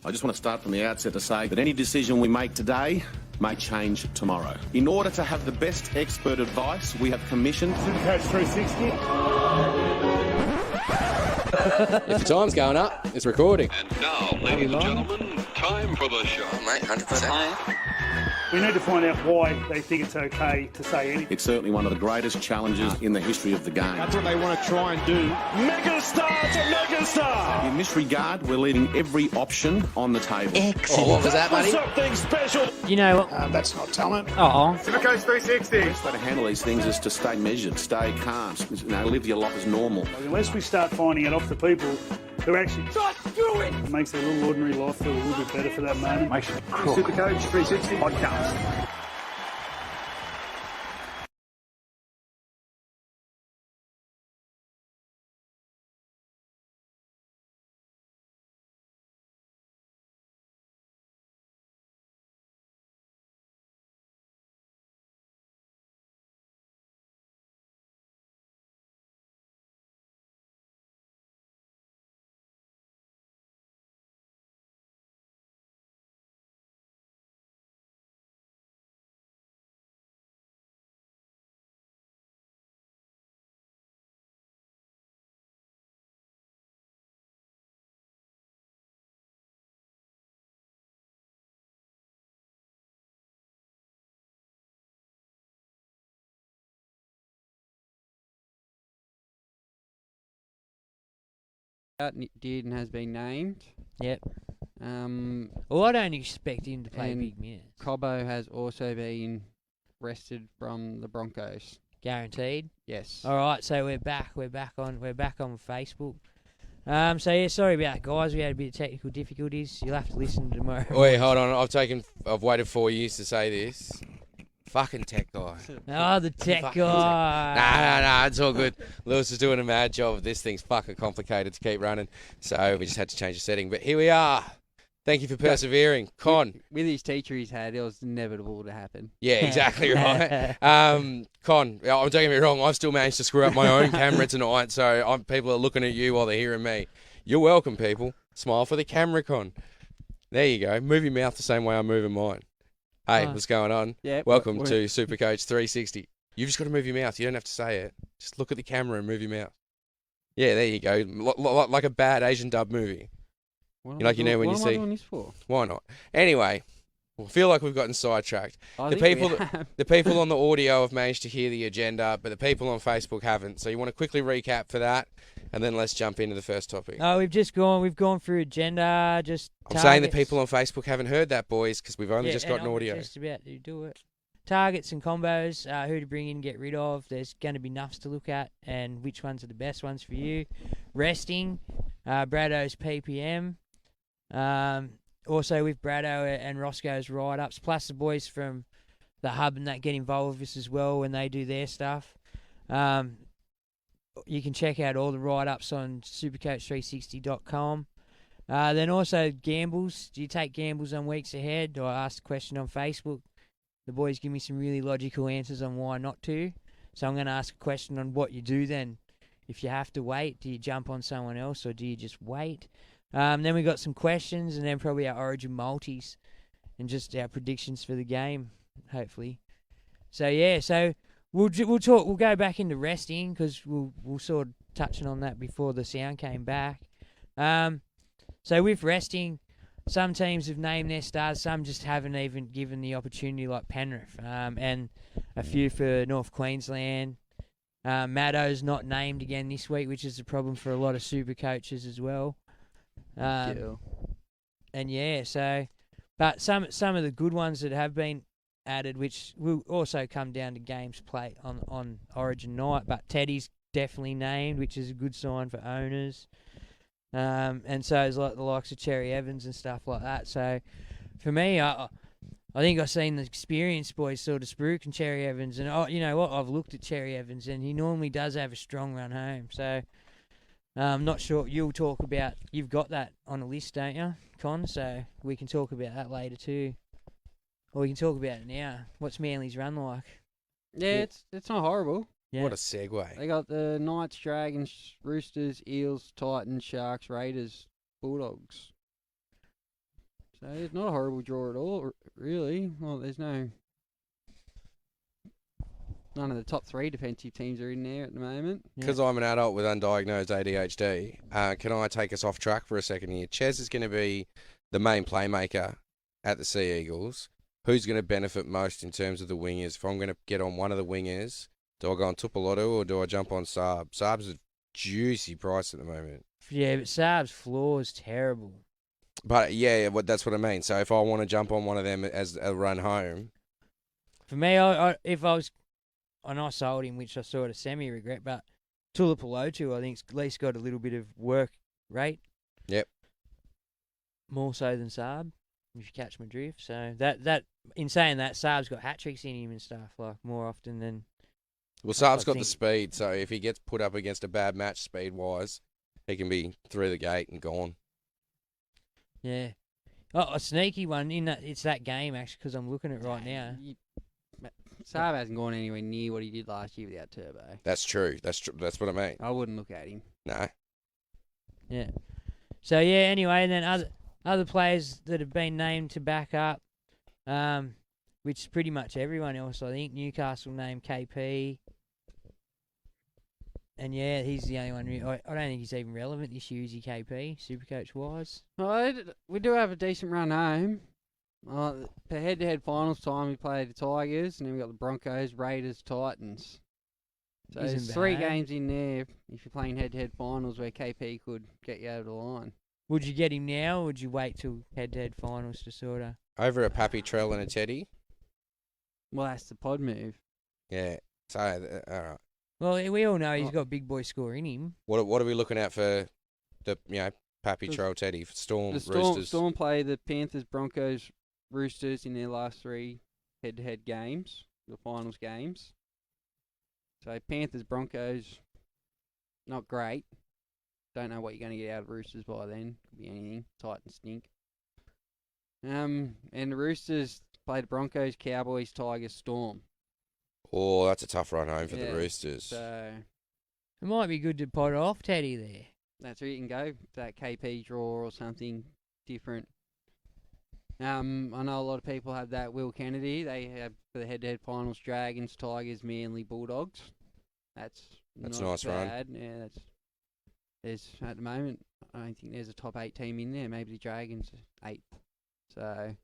I just want to start from the outset to say that any decision we make today may change tomorrow. In order to have the best expert advice, we have commissioned Supercoach 360. If the time's going up, it's recording. And now, ladies and gentlemen, time for the show. Oh, mate, 100%. We need to find out why they think it's okay to say anything. It's certainly one of the greatest challenges in the history of the game. That's what they want to try and do. Megastar to megastar! In this regard, we're leaving every option on the table. Oh, what was that, buddy? Something special! You know what? That's not talent. Oh, Supercoach 360. The best way to handle these things is to stay measured, stay calm, live your life as normal. Unless we start finding it off the people who actually it makes their little ordinary life feel a little bit better for that moment. Makes you crook. Supercoach 360 podcast. Did and has been named. yep. Well, I don't expect him to play and big minutes. Cobbo has also been rested from the Broncos. Guaranteed. Yes. All right, so we're back on Facebook. So yeah, sorry about that, guys. We had a bit of technical difficulties. You'll have to listen tomorrow. Wait, hold on. I've waited 4 years to say this. Fucking tech guy. Oh, the tech guy. Nah, it's all good. Lewis is doing a mad job. This thing's fucking complicated to keep running, so we just had to change the setting. But here we are. Thank you for persevering. Con. With his teacher he's had, it was inevitable to happen. Yeah, exactly right. Con, don't get me wrong, I've still managed to screw up my own camera tonight, so people are looking at you while they're hearing me. You're welcome, people. Smile for the camera, Con. There you go. Move your mouth the same way I'm moving mine. Hey, what's going on? Yeah, welcome to Supercoach 360. You've just got to move your mouth. You don't have to say it. Just look at the camera and move your mouth. Yeah, there you go. Like a bad Asian dub movie. When you see. What am I doing this for? Why not? Anyway, I feel like we've gotten sidetracked. The people on the audio have managed to hear the agenda, but the people on Facebook haven't. So you want to quickly recap for that, and then let's jump into the first topic. Oh, we've gone through agenda. I'm saying the people on Facebook haven't heard that, boys, because we've only just gotten audio. Just about to do it. Targets and combos, who to bring in, get rid of. There's going to be nuffs to look at, and which ones are the best ones for you. Resting, Brado's PPM. Also with Brado and Roscoe's write-ups, plus the boys from the Hub and that get involved with this as well when they do their stuff. You can check out all the write-ups on supercoach360.com. Then also gambles. Do you take gambles on weeks ahead? Or I asked a question on Facebook. The boys give me some really logical answers on why not to. So I'm going to ask a question on what you do then. If you have to wait, do you jump on someone else or do you just wait? Then we got some questions and then probably our Origin multis and just our predictions for the game, hopefully. So yeah, so we'll go back into resting because we'll sort of touching on that before the sound came back. So with resting, some teams have named their stars, some just haven't even given the opportunity, like Penrith, and a few for North Queensland. Maddo's not named again this week, which is a problem for a lot of super coaches as well. And yeah, so, but some of the good ones that have been added, which will also come down to games played on Origin night, but Teddy's definitely named, which is a good sign for owners. And so is like the likes of Cherry Evans and stuff like that. So for me, I think I've seen the experienced boys sort of spruik and Cherry Evans, and you know what, I've looked at Cherry Evans and he normally does have a strong run home. So I'm not sure you've got that on a list, don't you, Con? So we can talk about that later too, or we can talk about it now. What's Manly's run like? Yeah, it's not horrible. Yeah. What a segue. They got the Knights, Dragons, Roosters, Eels, Titans, Sharks, Raiders, Bulldogs. So it's not a horrible draw at all, really. Well, there's none of the top 3 defensive teams are in there at the moment. Because I'm an adult with undiagnosed ADHD, can I take us off track for a second here? Ches is going to be the main playmaker at the Sea Eagles. Who's going to benefit most in terms of the wingers? If I'm going to get on one of the wingers, do I go on Tupolotu or do I jump on Saab? Saab's a juicy price at the moment. Yeah, but Saab's floor is terrible. But yeah, that's what I mean. So if I want to jump on one of them as a run home, For me, if I was, and I sold him, which I sort of semi-regret, but Tulipilotu, I think's at least got a little bit of work rate. Yep. More so than Saab, if you catch my drift. So that in saying that, Saab's got hat-tricks in him and stuff, like, more often than... well, Saab's got the speed, so if he gets put up against a bad match speed-wise, he can be through the gate and gone. Yeah. Oh, a sneaky one in that it's that game actually because I'm looking at it right now. Saab hasn't gone anywhere near what he did last year without Turbo. That's true. That's what I mean. I wouldn't look at him. No. Yeah. So yeah. Anyway, and then other players that have been named to back up, which is pretty much everyone else. I think Newcastle named KP. And yeah, he's the only one. I don't think he's even relevant this year, is he, KP, Supercoach wise? We do have a decent run home. For head-to-head finals time, we played the Tigers, and then we got the Broncos, Raiders, Titans. So Isn't there's 3 bad. games in there if you're playing head-to-head finals where KP could get you over the line. Would you get him now, or would you wait till head-to-head finals to sort of... Over a Pappy, Trell and a Teddy? Well, that's the pod move. Yeah. So, all right. Well, we all know he's got big boy score in him. What are we looking at for the, Pappy, Trell, Teddy, Storm, Roosters? Storm play the Panthers, Broncos, Roosters in their last 3 head-to-head games, the finals games. So Panthers, Broncos, not great. Don't know what you're going to get out of Roosters by then. Could be anything. Titans stink. And the Roosters play the Broncos, Cowboys, Tigers, Storm. Oh, that's a tough run home for the Roosters. So It might be good to pot off Teddy there. that's where you can go. That KP draw or something different. I know a lot of people have that Will Kennedy. They have for the head-to-head finals: Dragons, Tigers, Manly, Bulldogs. That's That's not a nice run. bad. Yeah, there's at the moment. I don't think there's a top 8 team in there. Maybe the Dragons 8th. So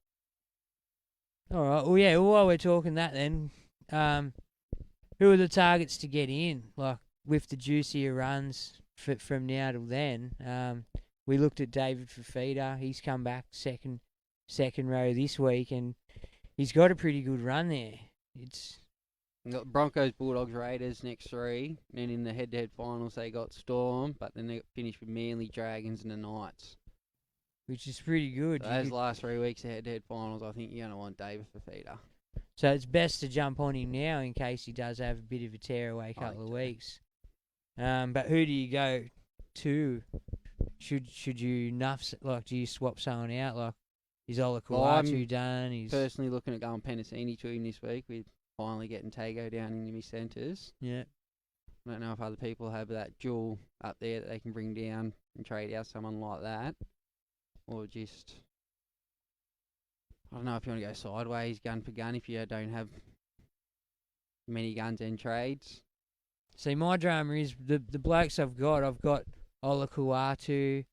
All right. Well, yeah. Well, while we're talking that, then, who are the targets to get in? Like with the juicier runs from now till then. We looked at David Fafita. He's come back second row this week, and he's got a pretty good run there. It's we've got Broncos, Bulldogs, Raiders next 3. Then in the head-to-head finals they got Storm, but then they finished with Manly, Dragons, and the Knights. which is pretty good. So those last 3 weeks of head-to-head finals, I think you're going to want David Fafita. So it's best to jump on him now in case he does have a bit of a tearaway couple of weeks. But who do you go to? Should you do you swap someone out? Like, is Olakuatu done? He's personally looking at going Penasini to him this week with finally getting Tago down into his centres. Yeah. I don't know if other people have that jewel up there that they can bring down and trade out someone like that. Or just, I don't know if you want to go sideways, gun for gun, if you don't have many guns and trades. See, my drama is the blokes I've got Olakuatu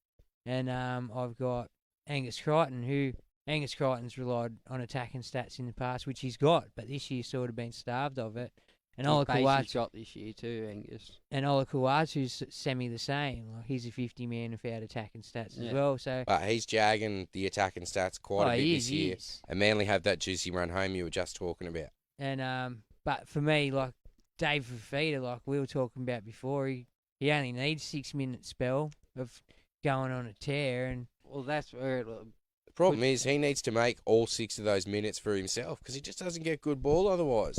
and I've got Angus Crichton, who Angus Crichton's relied on attacking stats in the past, which he's got, but this year's sort of been starved of it. And Olakuatu's got this year too, Angus. And Olakuatu's semi the same. Like, he's a 50 man without attacking stats as well. So, but he's jagging the attacking stats quite a bit this year. And Manly have that juicy run home you were just talking about. And but for me, like Dave Fafita, like we were talking about before, he only needs 6 minute spell of going on a tear, and well, that's where the problem is he needs to make all 6 of those minutes for himself because he just doesn't get good ball otherwise.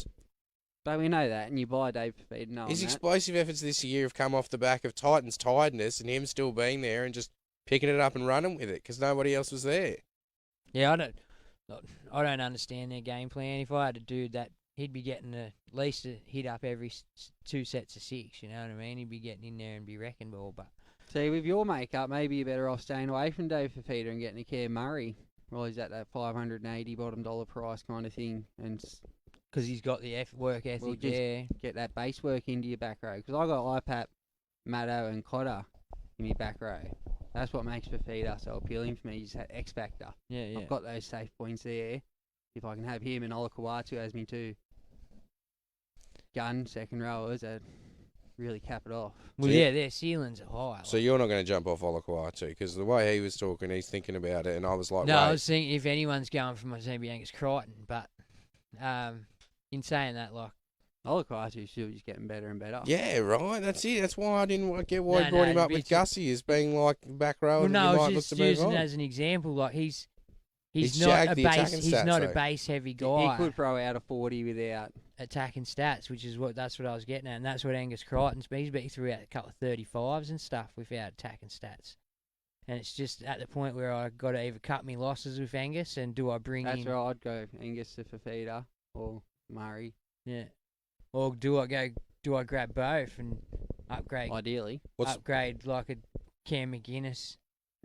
But we know that, and you buy Dave Fafita knowing His that. explosive efforts this year have come off the back of Titans' tiredness and him still being there and just picking it up and running with it because nobody else was there. Yeah, I don't understand their game plan. If I had a dude that, he'd be getting at least a hit up every 2 sets of 6. You know what I mean? He'd be getting in there and be wrecking ball. But see, with your makeup, maybe you're better off staying away from Dave Fafita and getting a Cam Murray. Well, he's at that 580 bottom dollar price kind of thing, and Because he's got the work ethic just there. get that base work into your back row. Because I got IPAP, Maddo, and Cotter in my back row. That's what makes Fafita so appealing for me. He's that X factor. Yeah, yeah. I've got those safe points there. If I can have him and Olakawatu as me two gun second rowers, that really cap it off. Well, So yeah, their ceilings are high. So you're not going to jump off Olakawatu because the way he was talking, he's thinking about it, and I was like, no, I wait. was thinking if anyone's going for my team, it'd be Angus Crichton. But in saying that, like, Olakawatu's still just getting better and better. Yeah, right. That's it. That's why I didn't get why No, he brought no, him up with it's- Gussie as being like back row. well, and no, he I might was look just to move using on. it as an example. Like, he's He's not jacked a the base. attacking He's stats, not a though. base heavy He guy. could throw out a 40 without. Attacking stats, which is that's what I was getting at, and that's what Angus Crichton's been. He threw out a couple of 35s and stuff without attacking stats. And it's just at the point where I got to either cut me losses with Angus, and do I bring That's in, where I'd go Angus to Fafita or Murray, yeah, or do I grab both and upgrade ideally. upgrade like a Cam McGuinness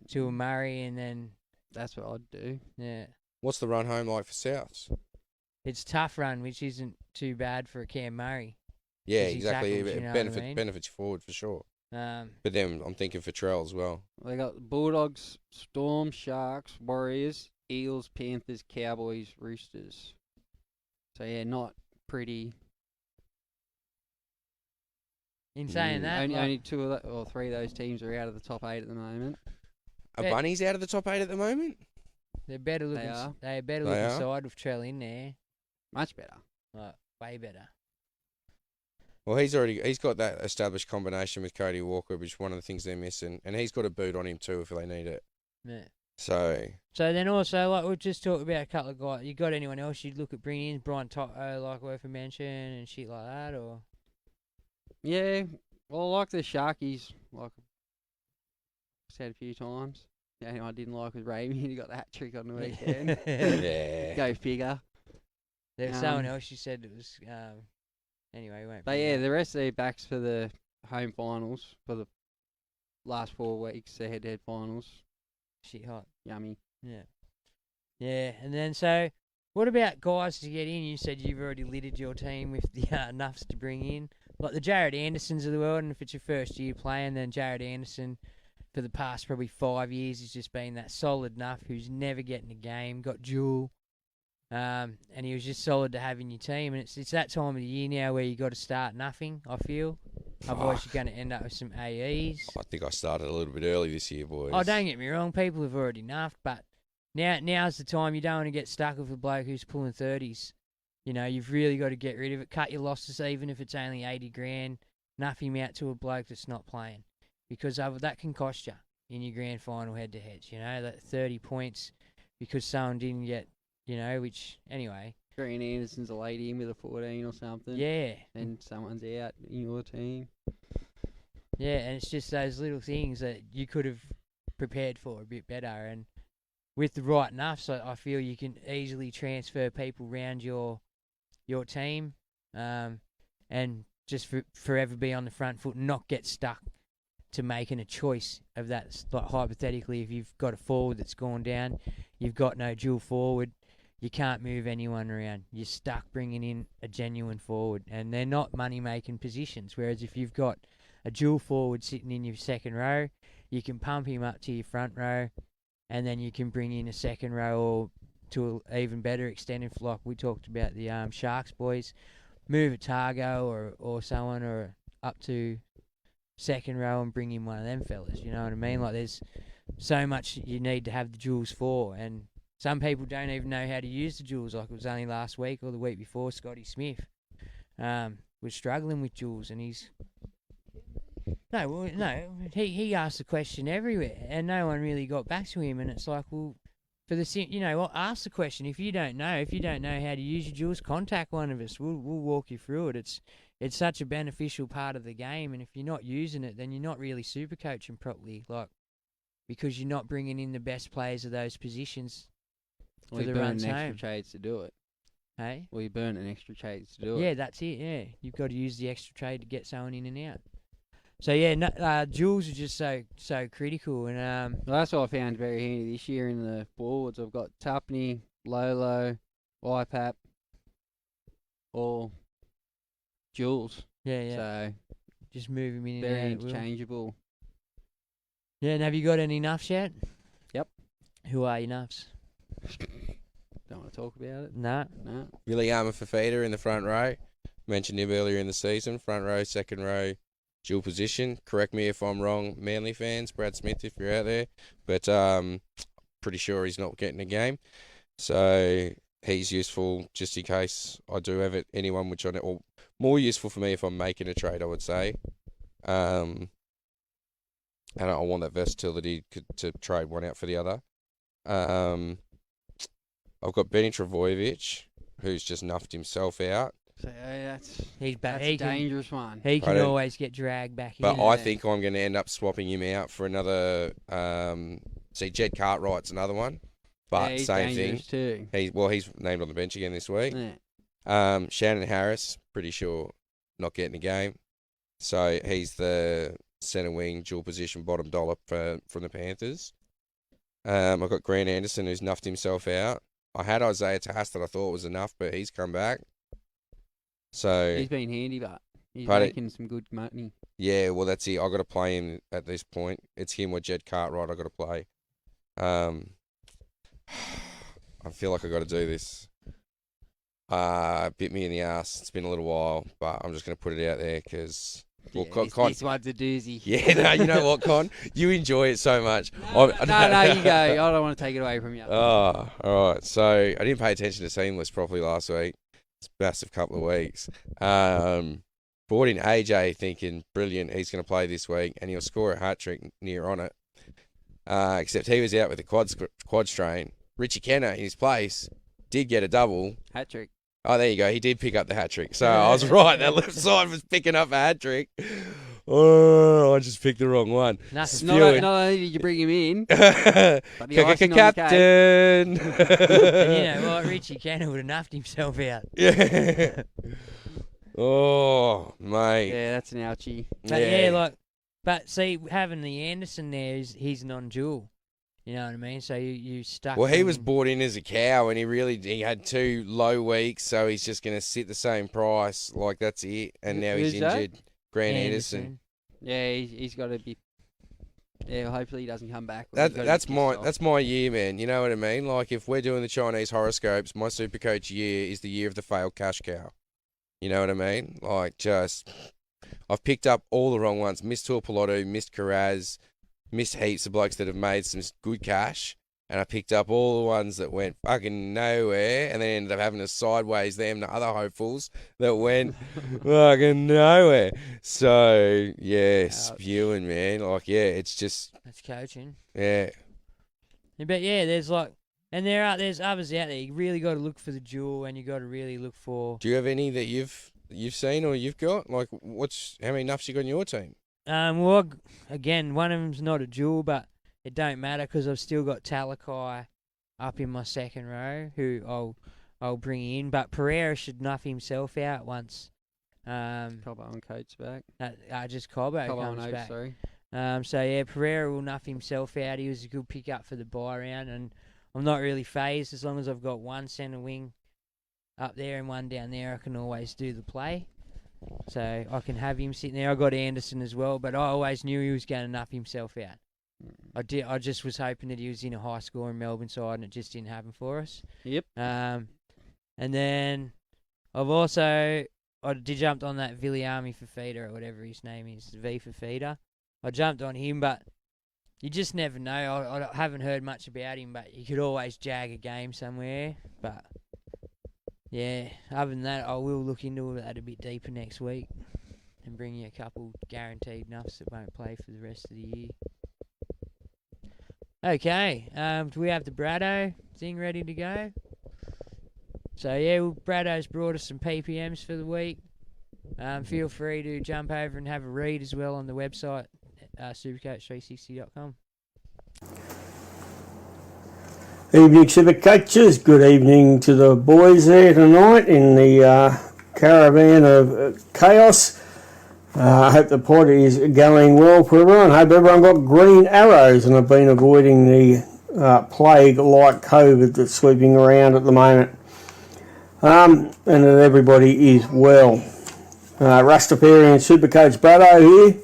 to a Murray, and then That's what I'd do. yeah, What's the run home like for Souths? it's tough run, which isn't too bad for a Cam Murray. Yeah, His exactly. tackles, you know what I mean? Benefits you forward for sure. Um, But then I'm thinking for Trell as well. They got Bulldogs, Storm, Sharks, Warriors, Eels, Panthers, Cowboys, Roosters. So yeah, not pretty. in saying that, only, like, only two of or three of those teams are out of the top 8 at the moment. Are Yeah. Bunnies out of the top 8 at the moment? they're better They looking. are. They're a better They looking are? side with Trell in there. Much better. Like, way better. Well, he's got that established combination with Cody Walker, which is one of the things they're missing, and he's got a boot on him too if they need it. Yeah. So So then also, like, we've just talked about a couple of guys. You got anyone else you'd look at bringing in? Brian Toto, like, worth a mention and shit like that, or? Yeah, well, I like the Sharkies, like I've said a few times. The only one I didn't like was Raimi. He got the hat trick on the weekend. yeah, Go figure. There's someone Um, else you said it was. Anyway, we won't. But bring yeah, it up. the rest of their backs for the home finals for the last 4 weeks, the head-to-head finals. Shit hot. Yummy. Yeah. Yeah, and then so, what about guys to get in? You said you've already littered your team with the nuffs to bring in, like the Jared Andersons of the world. And if it's your first year playing, then Jared Anderson, for the past probably 5 years, has just been that solid nuff who's never getting a game, got dual, and he was just solid to have in your team. And it's that time of the year now where you got to start nuffing. I feel, otherwise you're going to end up with some AEs. I think I started a little bit early this year, boys. Oh, don't get me wrong, people have already nuffed, but now's the time. You don't want to get stuck with a bloke who's pulling 30s. You know, you've really got to get rid of it. Cut your losses, even if it's only 80 grand. Nuff him out to a bloke that's not playing. Because that can cost you in your grand final head-to-heads, you know, that 30 points because someone didn't get, you know, which, anyway. Green Anderson's a lady in with a 14 or something. Yeah. And someone's out in your team. Yeah, and it's just those little things that you could have prepared for a bit better. And with the right nuffs, I feel you can easily transfer people around your team, and just forever be on the front foot and not get stuck to making a choice of that. Like, hypothetically, if you've got a forward that's gone down, you've got no dual forward, you can't move anyone around. You're stuck bringing in a genuine forward, and they're not money-making positions. Whereas if you've got a dual forward sitting in your second row, you can pump him up to your front row, and then you can bring in a second row or to an even better extent, if like we talked about the Sharks boys, move a Targo or someone or up to second row and bring in one of them fellas. You know what I mean? Like, there's so much you need to have the duels for, and some people don't even know how to use the duels. Like, it was only last week or the week before, Scotty Smith was struggling with duels, and he asked the question everywhere, and no one really got back to him. And it's like, well, ask the question. If you don't know how to use your duels, contact one of us. We'll walk you through it. It's such a beneficial part of the game, and if you're not using it, then you're not really super coaching properly, like, because you're not bringing in the best players of those positions for the runs extra home. trades to do it. Hey? Well, you burn an extra trades to do it. Yeah, that's it. Yeah, you've got to use the extra trade to get someone in and out. So yeah, duels are just so critical, and Well, that's what I found very handy this year in the boards. I've got Tupney, Lolo, IPAP, or Jules. yeah, So just move him in and very out at will. interchangeable. Yeah, and have you got any nuffs yet? Yep. Who are your nuffs? Don't want to talk about it. No. No. Williama Fafita in the front row. Mentioned him earlier in the season. Front row, second row, dual position. Correct me if I'm wrong, Manly fans. Brad Smith, if you're out there. But pretty sure he's not getting a game. So he's useful just in case I do have anyone which or more useful for me if I'm making a trade, I would say. And I want that versatility to trade one out for the other. I've got Benny Travojevic, who's just nuffed himself out. So He's back. that's a dangerous one. He can Right. always get dragged back But in. I think I'm going to end up swapping him out for another. See, Jed Cartwright's another one, but Yeah, he's same dangerous thing. too. He's named on the bench again this week. Yeah. Shannon Harris, pretty sure not getting a game, so he's the centre wing dual position bottom dollar from the Panthers. I've got Grant Anderson who's nuffed himself out. I had Isaiah Tass that I thought was enough, but he's come back. So He's been handy, but he's But making some good money. yeah, well that's it. I got to play him at this point. It's him or Jed Cartwright. I got to play. I feel like I got to do this. Bit me in the ass. It's been a little while, but I'm just going to put it out there because. Well, Yeah, Con, this one's a doozy. yeah, no, you know what, Con? You enjoy it so much. No, you go. I don't want to take it away from you. Oh, all right. So I didn't pay attention to Seamless properly last week. It's a massive couple of weeks. Brought in AJ thinking, brilliant, he's going to play this week and he'll score a hat-trick near on it. Except he was out with a quad strain. Richie Kenner, in his place, did get a double. Hat trick. Oh, there you go. He did pick up the hat-trick. So I was right. That left side was picking up a hat-trick. Oh, I just picked the wrong one. Nothing. Not only did you bring him in, but the icing on the cake. Captain. And you know what? Richie Cannon would have nuffed himself out. Yeah. Oh, mate. Yeah, that's an ouchie. But yeah, but see, having the Anderson there, he's non-dual. You know what I mean? So you stuck. Well, he him- was bought in as a cow, and he had 2 low weeks, so he's just going to sit the same price. Like that's it. And now he's Who's that? injured. Grant Anderson. Yeah, he's got to be. Yeah, hopefully he doesn't come back. That's my year, man. You know what I mean? Like if we're doing the Chinese horoscopes, my Supercoach year is the year of the failed cash cow. You know what I mean? Like I've picked up all the wrong ones. Missed Tuapolotu, missed Carraz, missed heaps of blokes that have made some good cash, and I picked up all the ones that went fucking nowhere, and then ended up having to sideways them to other hopefuls that went fucking nowhere. So yeah, spewing, man. Like yeah, it's just That's coaching. yeah. But yeah, there's there's others out there. You really got to look for the jewel, and you got to really look for. Do you have any that you've seen or you've got? Like how many nuffs you got on your team? Well, again, one of them's not a jewel, but it don't matter because I've still got Talakai up in my second row, who I'll bring in. But Pereira should nuff himself out once. Cobbo and Coates back. Just Cobbo Cobbo comes and Oates, back. sorry. So yeah, Pereira will nuff himself out. He was a good pick up for the bye round, and I'm not really phased as long as I've got one centre wing up there and one down there. I can always do the play. So I can have him sitting there. I got Anderson as well, but I always knew he was going to nuff himself out. I just was hoping that he was in a high score in Melbourne side, and it just didn't happen for us. Yep. And then I did jump on that Viliami Fafita or whatever his name is, V Fafita. I jumped on him, but you just never know. I haven't heard much about him, but he could always jag a game somewhere. But yeah, other than that, I will look into that a bit deeper next week and bring you a couple guaranteed nuffs that won't play for the rest of the year. Okay, do we have the Brado thing ready to go? So yeah, Brado's brought us some PPMs for the week. Feel free to jump over and have a read as well on the website, supercoach360.com. Evening, Supercoaches. Good evening to the boys there tonight in the caravan of chaos. I hope the pod is going well for everyone. Hope everyone got green arrows and have been avoiding the plague like COVID that's sweeping around at the moment. And that everybody is well. Rastafarian Supercoach Brado here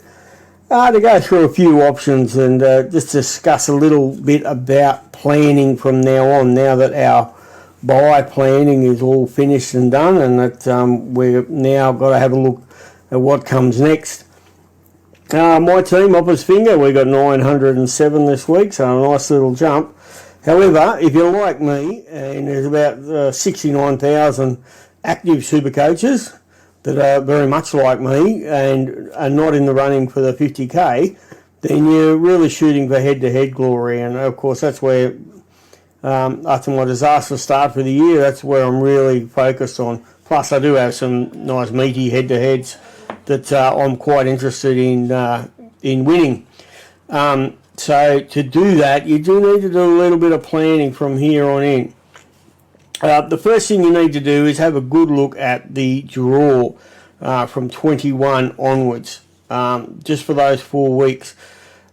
to go through a few options and just discuss a little bit about planning from now on, now that our buy planning is all finished and done, and that we've now got to have a look at what comes next. My team, Opper's Finger, we got 907 this week, so a nice little jump. However, if you're like me, and there's about 69,000 active super coaches that are very much like me and are not in the running for the 50k, then you're really shooting for head-to-head glory. And of course, that's where, after my disastrous start for the year, that's where I'm really focused on. Plus, I do have some nice meaty head-to-heads that I'm quite interested in winning. So to do that, you do need to do a little bit of planning from here on in. The first thing you need to do is have a good look at the draw from 21 onwards, just for those 4 weeks.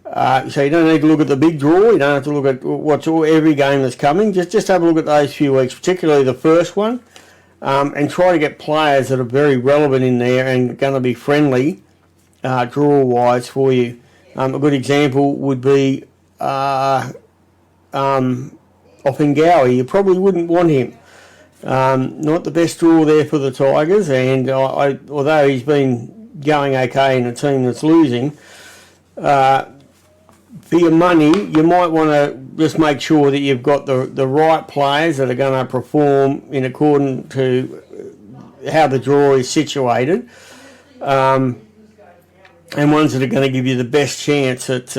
So you don't need to look at the big draw. You don't have to look at every game that's coming. Just have a look at those few weeks, particularly the first one, and try to get players that are very relevant in there and going to be friendly draw-wise for you. A good example would be Offengawi. You probably wouldn't want him. Not the best draw there for the Tigers, and although he's been going okay in a team that's losing, for your money, you might want to just make sure that you've got the right players that are going to perform in accordance to how the draw is situated. And ones that are going to give you the best chance at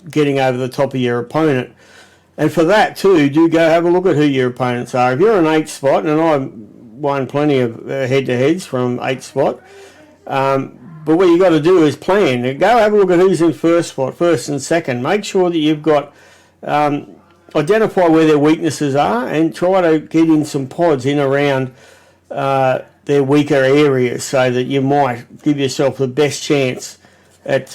getting over the top of your opponent. And for that too, do go have a look at who your opponents are. If you're an 8th spot, and I won plenty of head-to-heads from 8th spot, but what you got to do is plan. Go have a look at who's in first spot, first and second. Make sure that you've got, identify where their weaknesses are and try to get in some pods in around their weaker areas so that you might give yourself the best chance at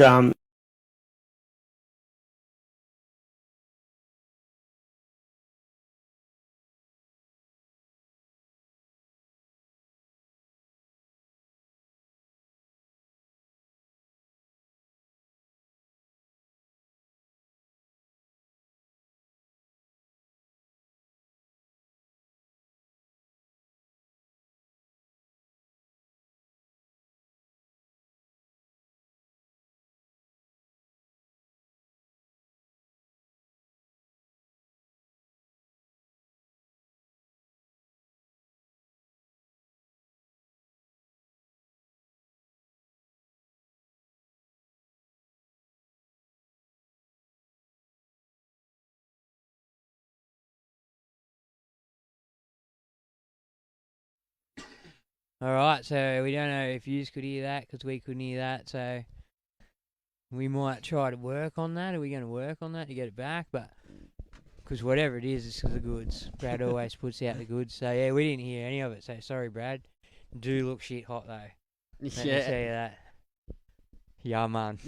All right, so we don't know if you could hear that because we couldn't hear that, so we might try to work on that. Are we going to work on that to get it back? But because whatever it is, it's for the goods. Brad always puts out the goods. So yeah, we didn't hear any of it. So sorry, Brad. Do look shit hot though. Let me tell you that. Yeah, man.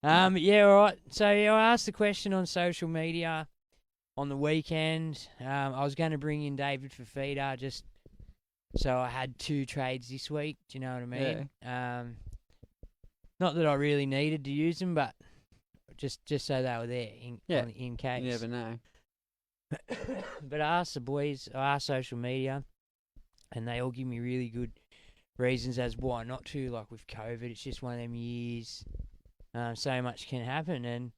Yeah, all right. So yeah, I asked the question on social media on the weekend. I was going to bring in David Fafita just so I had 2 trades this week. Do you know what I mean? Yeah. Not that I really needed to use them, but just so they were there in case. You never know. But I asked the boys, I asked social media, and they all give me really good reasons as why not to. Like with COVID, it's just one of them years. So much can happen, and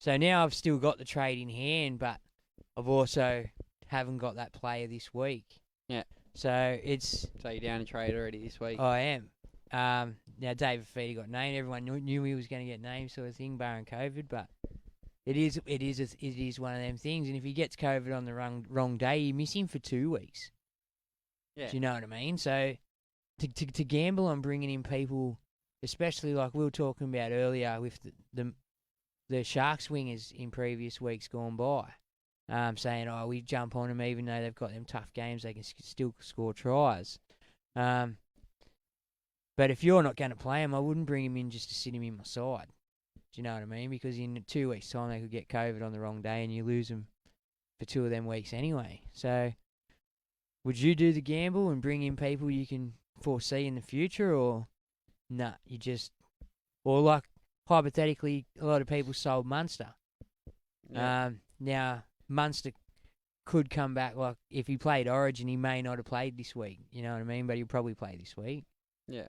so now I've still got the trade in hand, but I've also haven't got that player this week. Yeah. So it's... So you're down a trade already this week? I am. Now, David Feedy got named. Everyone knew he was going to get named, sort of thing, barring COVID. But it is one of them things. And if he gets COVID on the wrong day, you miss him for 2 weeks. Yeah. Do you know what I mean? So to gamble on bringing in people, especially like we were talking about earlier with the Sharks wingers in previous weeks gone by, saying, we jump on them even though they've got them tough games, they can still score tries. But if you're not going to play him, I wouldn't bring him in just to sit him in my side. Do you know what I mean? Because in 2 weeks' time, they could get COVID on the wrong day and you lose them for 2 of them weeks anyway. So would you do the gamble and bring in people you can foresee in the future, or nah, you just, or like hypothetically, a lot of people sold Munster. Yeah. Now, Munster could come back, like if he played Origin, he may not have played this week, you know what I mean? But he'll probably play this week. Yeah.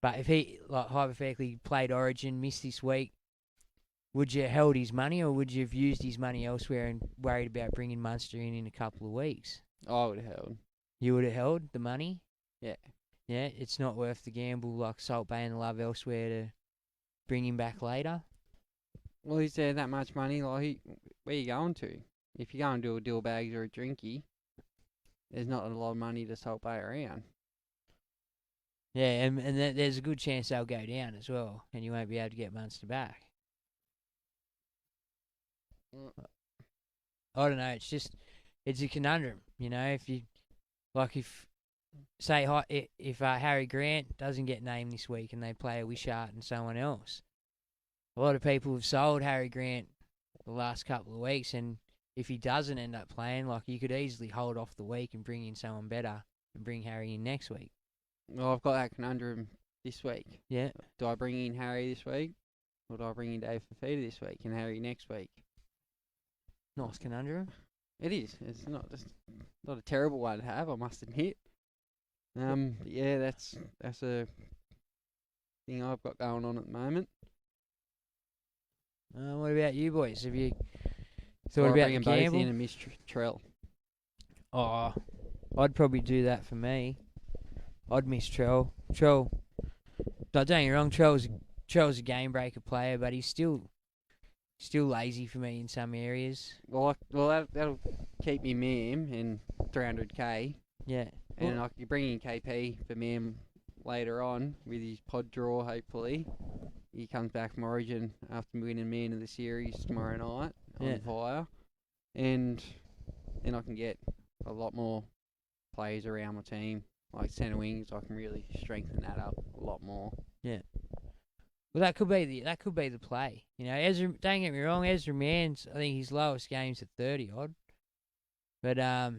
But if he, like hypothetically, played Origin, missed this week, would you have held his money, or would you have used his money elsewhere and worried about bringing Munster in a couple of weeks? I would have held. You would have held the money? Yeah. Yeah, it's not worth the gamble like Salt Bay and Love elsewhere to bring him back later? Well, is there that much money? Like, where you going to? If you're going to do a deal bags or a drinky, there's not a lot of money to Salt Bay around. Yeah, and there's a good chance they'll go down as well, and you won't be able to get Munster back. I don't know. It's a conundrum, you know. If Harry Grant doesn't get named this week and they play a Wishart and someone else, a lot of people have sold Harry Grant the last couple of weeks, and if he doesn't end up playing, like you could easily hold off the week and bring in someone better and bring Harry in next week. Well, I've got that conundrum this week. Yeah. Do I bring in Harry this week, or do I bring in Dave Fafita this week and Harry next week? Nice conundrum. It is. It's not a terrible one to have, I must admit. Yeah, that's a thing I've got going on at the moment. What about you boys? Have you So thought I about bring the them both gamble? in and miss Trell. Oh, I'd probably do that for me. I'd miss Trell. Don't get me wrong, Trell's a game breaker player, but he's still lazy for me in some areas. Well, that'll keep me Mam and 300k. Yeah. And I could bring in KP for Mam later on with his pod draw, hopefully. He comes back from Origin after winning Man of the Series tomorrow night on fire. And then I can get a lot more players around my team, like centre wings. I can really strengthen that up a lot more. Yeah. Well, that could be the play. You know, Ezra. Don't get me wrong, Ezra Mann's. I think his lowest game's at 30 odd. But I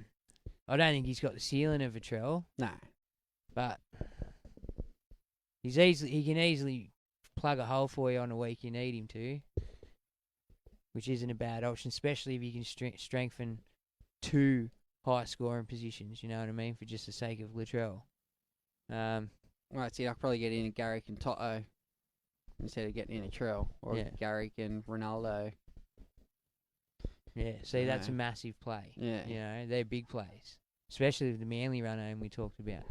don't think he's got the ceiling of a Trell. No. But he can easily plug a hole for you on a week you need him to, which isn't a bad option, especially if you can strengthen two high scoring positions. You know what I mean, for just the sake of Latrell. Right, see, I'll probably get in a Garrick and Toto instead of getting in a Trell, or Garrick and Ronaldo. Yeah, see, that's a massive play. Yeah. You know, they're big plays, especially with the Manly run home we talked about.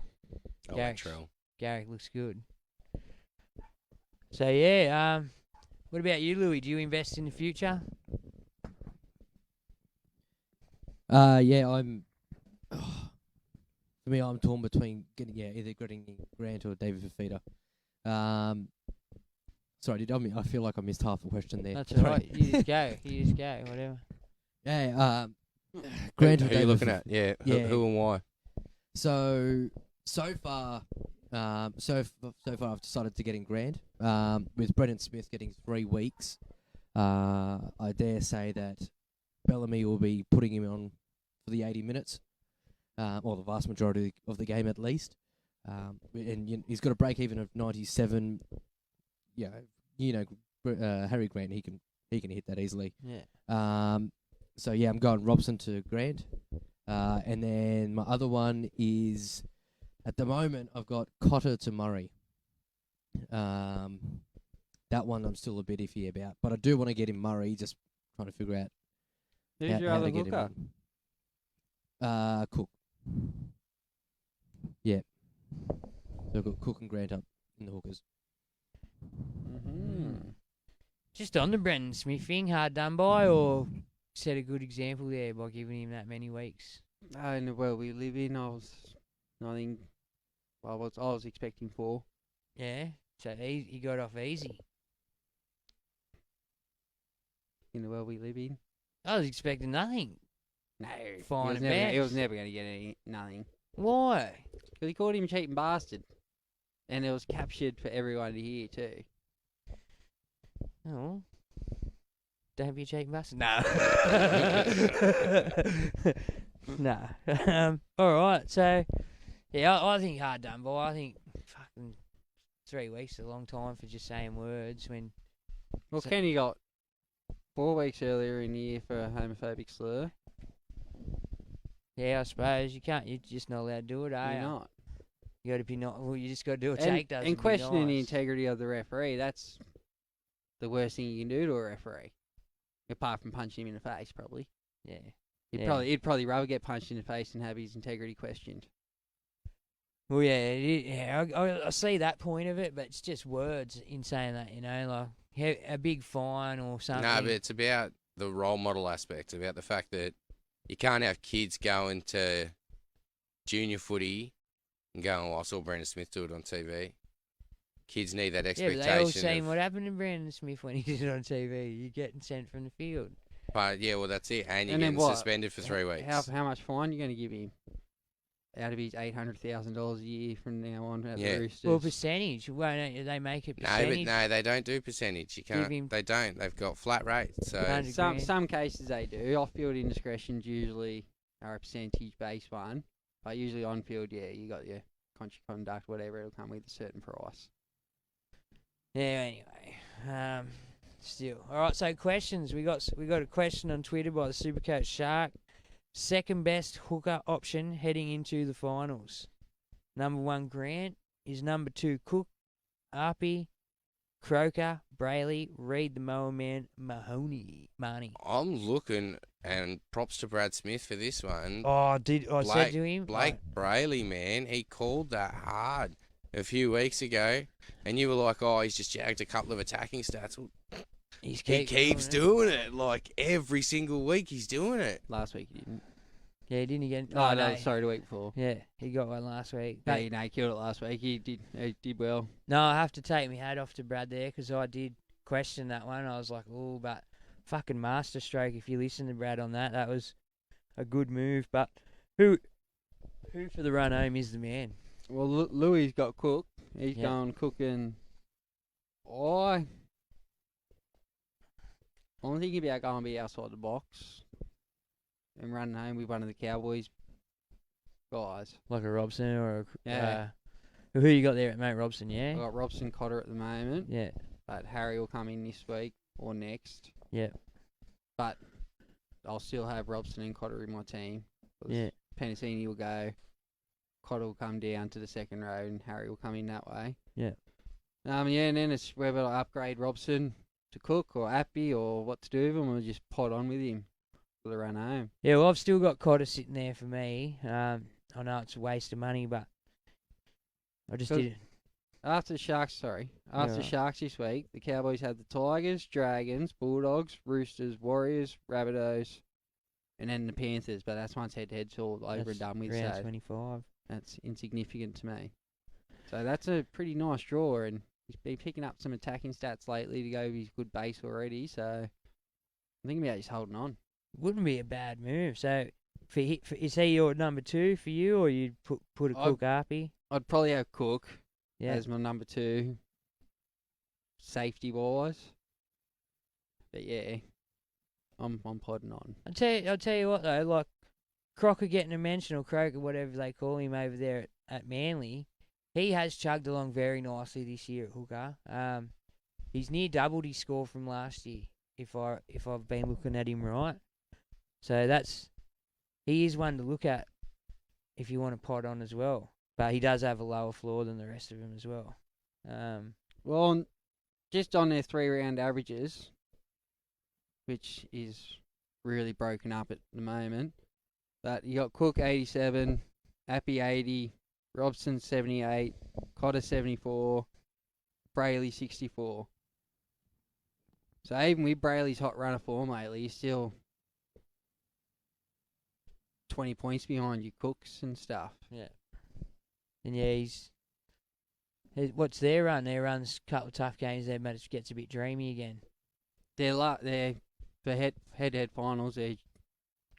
Garrick looks good. So, yeah, what about you, Louis? Do you invest in the future? Yeah, for me, I'm torn between either getting Grant or David Fafita. Sorry, I feel like I missed half the question there. That's all right. You just go, whatever. Yeah, Grant or who are David you looking at? Yeah, who and why? So far, I've decided to get in Grant. With Brendan Smith getting 3 weeks, I dare say that Bellamy will be putting him on for the 80 minutes, or the vast majority of the game at least. And he's got a break even of 97. Harry Grant, he can hit that easily. Yeah. So yeah, I'm going Robson to Grant, and then my other one is, at the moment, I've got Cotter to Murray. That one I'm still a bit iffy about, but I do want to get him Murray. Just trying to figure out Who's your how other to get hooker? him on. Cook. Yeah. So I've got Cook and Grant up in the hookers. Mm-hmm. Just on the Brendan Smith thing, hard done by, or set a good example there by giving him that many weeks? In the world we live in, I was expecting 4. Yeah, so he got off easy. In the world we live in. I was expecting nothing. No, Fine he was never going to get nothing. Why? Because he called him a cheating bastard. And it was captured for everyone to hear too. Oh. Don't be a cheap bastard. No. No. All right. So, yeah, I think hard done, boy. I think fucking 3 weeks is a long time for just saying words when. Well, Kenny got 4 weeks earlier in the year for a homophobic slur. Yeah, I suppose you can't. You're just not allowed to do it, are You're you? not. You got to be not. Well, you just got to do what And, Jake does. and be questioning the nice. integrity of the referee, that's the worst thing you can do to a referee. Apart from punching him in the face, probably. Yeah. He'd probably rather get punched in the face than have his integrity questioned. Well, yeah, I see that point of it, but it's just words in saying that, like a big fine or something. No, but it's about the role model aspect, about the fact that you can't have kids going to junior footy and going, I saw Brandon Smith do it on TV. Kids need that Yeah, expectation. but they all seen what happened to Brandon Smith when he did it on TV. You're getting sent from the field. But yeah, well, that's it. And you're And then getting what? suspended for 3 weeks. How much fine are you going to give him? Out of his $800,000 a year from now on at Yeah. the Roosters. Well, percentage. Why don't they make it No, percentage? but no, they don't do percentage. You Give him- can't. They don't. They've got flat rates. So 100 Some grand. some cases they do. Off-field indiscretions usually are a percentage-based one. But usually on-field, yeah, you got your conscious conduct, whatever, it'll come with a certain price. Yeah. Anyway, still. All right. So questions. We got a question on Twitter by the Supercoach Shark. Second best hooker option heading into the finals. Number 1 Grant. Is number 2 Cook, Arpey, Croker, Brayley, Reed the Mower Man, Mahoney, Marnie. I'm looking, and props to Brad Smith for this one. Oh, did I said to him? Blake Brayley, man, he called that hard a few weeks ago, and you were like, oh, he's just jagged a couple of attacking stats. Well, he keeps doing it. Like, every single week he's doing it. Last week he didn't. Yeah, didn't he get? Oh, no, sorry, the week before. Yeah, he got one last week. Yeah, he killed it last week. He did well. No, I have to take my hat off to Brad there because I did question that one. I was like, oh, but fucking masterstroke. If you listen to Brad on that, that was a good move. But who for the run home is the man? Well, Louis got Cook. He's Yeah. going cooking. I'm thinking about going to be outside the box and running home with one of the Cowboys guys. Like a Robson or a... Yeah. Who you got there at mate Robson, I yeah? got Robson Cotter at the moment, Yeah. but Harry will come in this week or next. Yeah. But I'll still have Robson and Cotter in my team. 'Cause Yeah. Penasini will go. Cotter will come down to the second row and Harry will come in that way. Yeah. And then it's whether I upgrade Robson to Cook or Appy or what to do with him, or just pot on with him for the run home. Yeah, well, I've still got Cotter sitting there for me. I know it's a waste of money, but I just did it. After Sharks this week, the Cowboys had the Tigers, Dragons, Bulldogs, Roosters, Warriors, Rabbitohs, and then the Panthers. But that's once head-to-head's all over and done with, round so 25. that's insignificant to me. So that's a pretty nice draw, and he's been picking up some attacking stats lately to go with his good base already, so I'm thinking about just holding on. Wouldn't be a bad move. So, is he your number 2 for you, or you'd put a Cook Arpey? I'd probably have Cook Yeah. as my number 2, safety-wise. But yeah, I'm plodding on. I'll tell you what though, like Crocker getting a mention, or Croker, whatever they call him over there at Manly, he has chugged along very nicely this year at hooker. He's near doubled his score from last year, if I've been looking at him right. So he is one to look at if you want to pot on as well. But he does have a lower floor than the rest of them as well. Well, just on their 3-round averages, which is really broken up at the moment, but you got Cook 87, Appy 80, Robson 78, Cotter 74, Brayley 64. So even with Brayley's hot run of form lately, he's still 20 points behind your Cooks and stuff. Yeah. And yeah, what's their run? Their run's a couple of tough games there, but it gets a bit dreamy again. They're for head-to-head finals, they're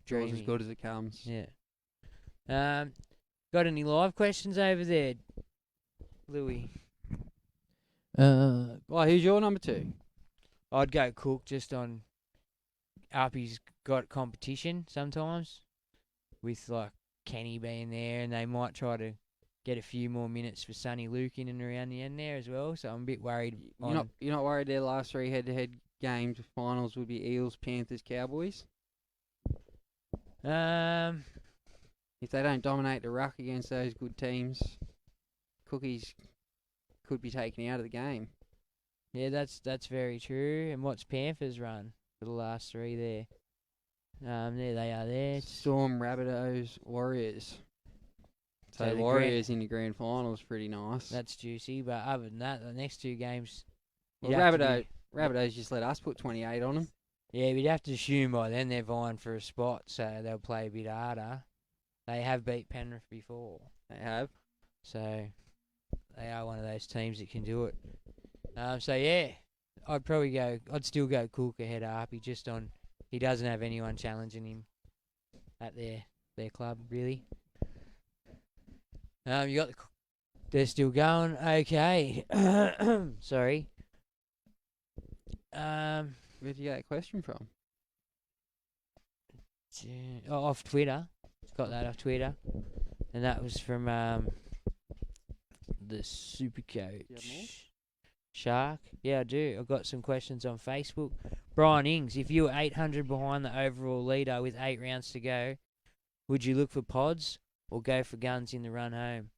draws as Dreamy. good as it comes. Yeah. Got any live questions over there, Louis? Well, who's your number 2? I'd go Cook just on Uppy's got competition sometimes with like Kenny being there, and they might try to get a few more minutes for Sonny Luke in and around the end there as well. So I'm a bit worried. You're not worried their last 3 head-to-head games finals would be Eels, Panthers, Cowboys? If they don't dominate the ruck against those good teams, Cookies could be taken out of the game. Yeah, that's very true. And what's Panthers run for the last 3 there? There they are there. Storm, Rabbitohs, Warriors. So the Warriors in the grand final is pretty nice. That's juicy, but other than that, the next 2 games... Well, Rabbitohs just let us put 28 on them. Yeah, we'd have to assume by then they're vying for a spot, so they'll play a bit harder. They have beat Penrith before. They have. So they are one of those teams that can do it. So yeah, I'd still go Cook ahead of Harpy just on, he doesn't have anyone challenging him at their club, really. They're still going. Okay. Sorry. Where did you get that question from? Off Twitter. Got that off Twitter. And that was from the Supercoach. Shark? Yeah, I do. I've got some questions on Facebook. Brian Ings, if you were 800 behind the overall leader with 8 rounds to go, would you look for pods or go for guns in the run home?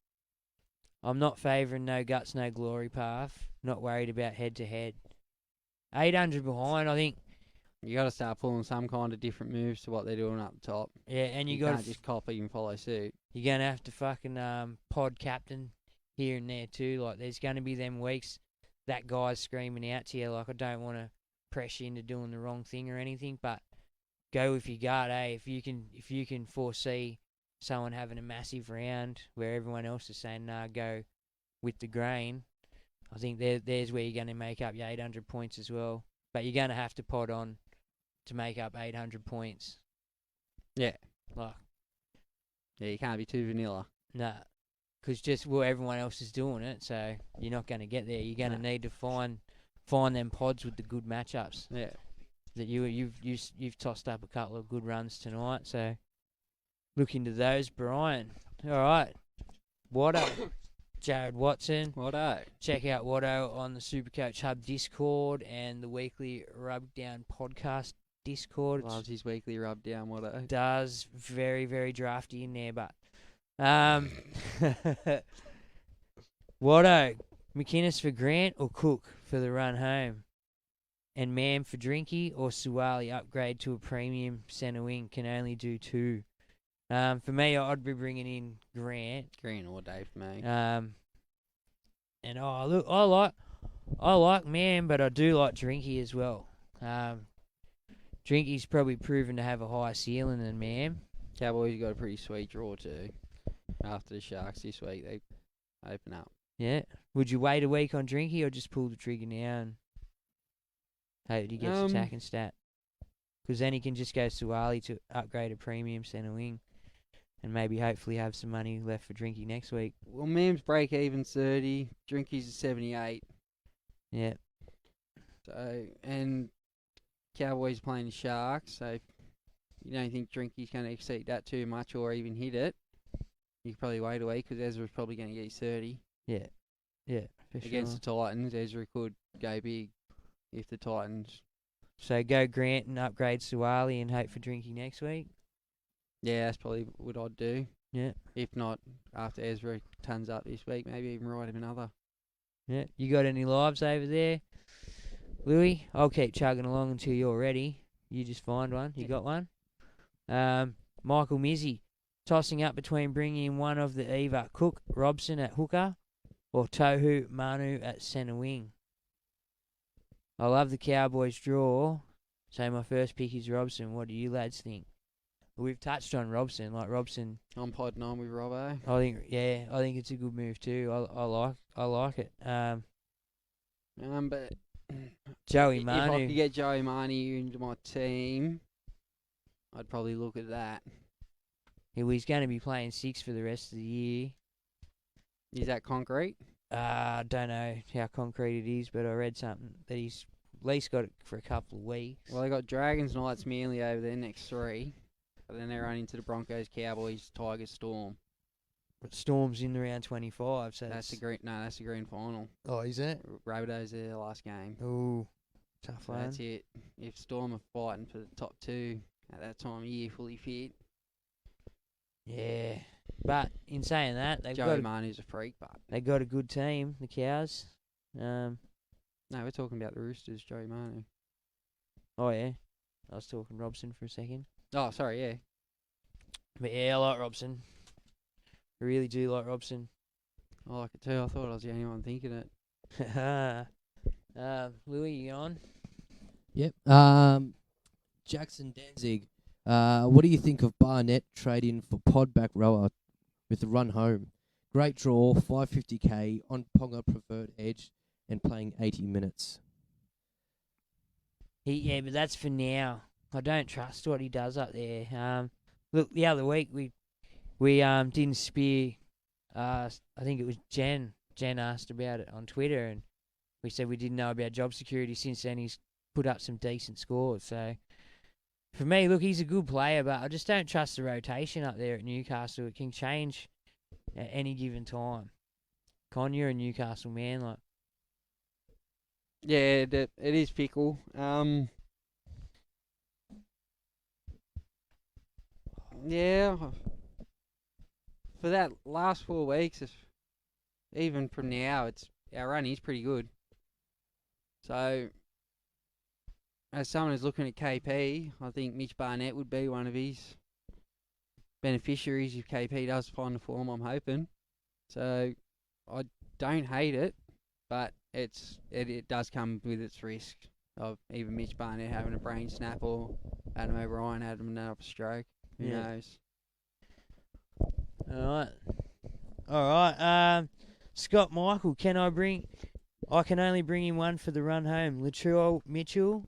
I'm not favouring no guts, no glory path. Not worried about head-to-head. 800 behind, I think. You got to start pulling some kind of different moves to what they're doing up the top. Yeah, and you can't just copy and follow suit. You're going to have to fucking pod captain here and there too. Like, there's going to be them weeks that guy's screaming out to you, like, I don't want to press you into doing the wrong thing or anything, but go with your gut, eh? If you can foresee someone having a massive round where everyone else is saying, nah, go with the grain, I think there's where you're going to make up your 800 points as well. But you're going to have to pod on to make up 800 points. Yeah. Like, yeah, you can't be too vanilla. Nah. Because everyone else is doing it, so you're not going to get there. You're going to need to find them pods with the good matchups. Yeah. That you've tossed up a couple of good runs tonight, so look into those, Brian. All right. Watto. Jared Watson. Watto. Check out Watto on the Supercoach Hub Discord and the weekly Rub Down podcast Discord. Loves his weekly rub down, Watto. Does. Very, very drafty in there, but Watto, McInnes for Grant or Cook for the run home? And Mam for Drinky or Suwali upgrade to a premium centre wing, can only do 2. For me, I'd be bringing in Grant. Grant all day for me. And look, I like Mam, but I do like Drinky as well. Drinky's probably proven to have a higher ceiling than Mam. Cowboys got a pretty sweet draw too. After the Sharks this week, they open up. Yeah. Would you wait a week on Drinky or just pull the trigger now and hope he gets attacking stat? Because then he can just go Suwali to upgrade a premium centre wing and maybe hopefully have some money left for Drinky next week. Well, Mam's break even 30, Drinky's a 78. Yeah. So, and Cowboys playing the Sharks, so if you don't think Drinky's going to exceed that too much or even hit it, you could probably wait a week because Ezra's probably going to get 30. Yeah. Yeah, for Against sure. the Titans, Ezra could go big if the Titans... So go Grant and upgrade Suwali and hope for Drinky next week? Yeah, that's probably what I'd do. Yeah. If not, after Ezra tons up this week, maybe even ride him another. Yeah. You got any lives over there, Louis? I'll keep chugging along until you're ready. You just find one. You got one? Michael Mizzy, tossing up between bringing in one of the either Cook, Robson at hooker or Tohu, Manu at centre wing. I love the Cowboys draw, so my first pick is Robson. What do you lads think? We've touched on Robson. Like Robson, I'm podding on with Robbo. I think it's a good move too. I like it. But Joey Manu. If I could get Joey Manu into my team, I'd probably look at that. He's going to be playing 6 for the rest of the year. Is that concrete? Don't know how concrete it is, but I read something that he's at least got it for a couple of weeks. Well, they got Dragons, Knights, Manly over their next 3. But then they run into the Broncos, Cowboys, Tigers, Storm. But Storm's in the round 25, so That's the grand final. Oh, is it? Rabbitohs their last game. Ooh, tough So one. that's it. If Storm are fighting for the top 2 at that time of year, fully fit, Yeah, but in saying that, Joey Manu's a freak. But they got a good team, the Cows. no, we're talking about the Roosters, Joey Manu. Oh yeah, I was talking Robson for a second. Oh, sorry, yeah. But yeah, I like Robson. I really do like Robson. I like it too. I thought I was the only one thinking it. Louis, you on? Yep. Jackson Danzig. What do you think of Barnett trading for pod back rower with the run home? Great draw, 550k on Ponga preferred edge and playing 80 minutes. Yeah, but that's for now. I don't trust what he does up there. Look, the other week we didn't spear. I think it was Jen. Jen asked about it on Twitter, and we said we didn't know about job security. Since then, he's put up some decent scores. So, for me, look, he's a good player, but I just don't trust the rotation up there at Newcastle. It can change at any given time. Con, you're a Newcastle man, like. Yeah, it is fickle. Yeah, for that last 4 weeks, even from now, our run is pretty good. So, as someone who's looking at KP, I think Mitch Barnett would be one of his beneficiaries if KP does find the form, I'm hoping. So, I don't hate it, but it does come with its risk of either Mitch Barnett having a brain snap or Adam O'Brien having another stroke. Who knows? All right. Scott Michael, I can only bring in one for the run home. Latrell Mitchell,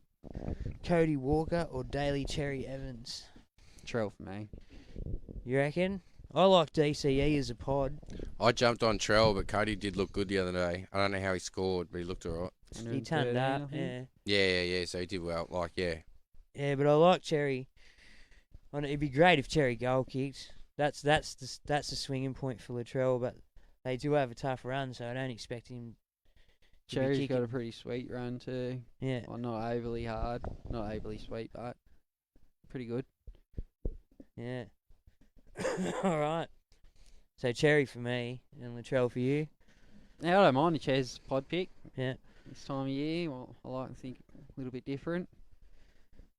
Cody Walker, or Daly Cherry Evans. Trell for me. You reckon? I like DCE as a pod. I jumped on Trell, but Cody did look good the other day. I don't know how he scored, but he looked alright. He turned up, yeah. Yeah, so he did well. Yeah, but I like Cherry. It'd be great if Cherry goal kicked. That's the swinging point for Latrell, but they do have a tough run, so I don't expect him to Cherry's be got kicking. a pretty sweet run too. Yeah. Well, not overly hard, not overly sweet, but pretty good. Yeah. All right. So Cherry for me and Latrell for you. Now, I don't mind the Ches pod pick. Yeah. This time of year, well, I like to think a little bit different.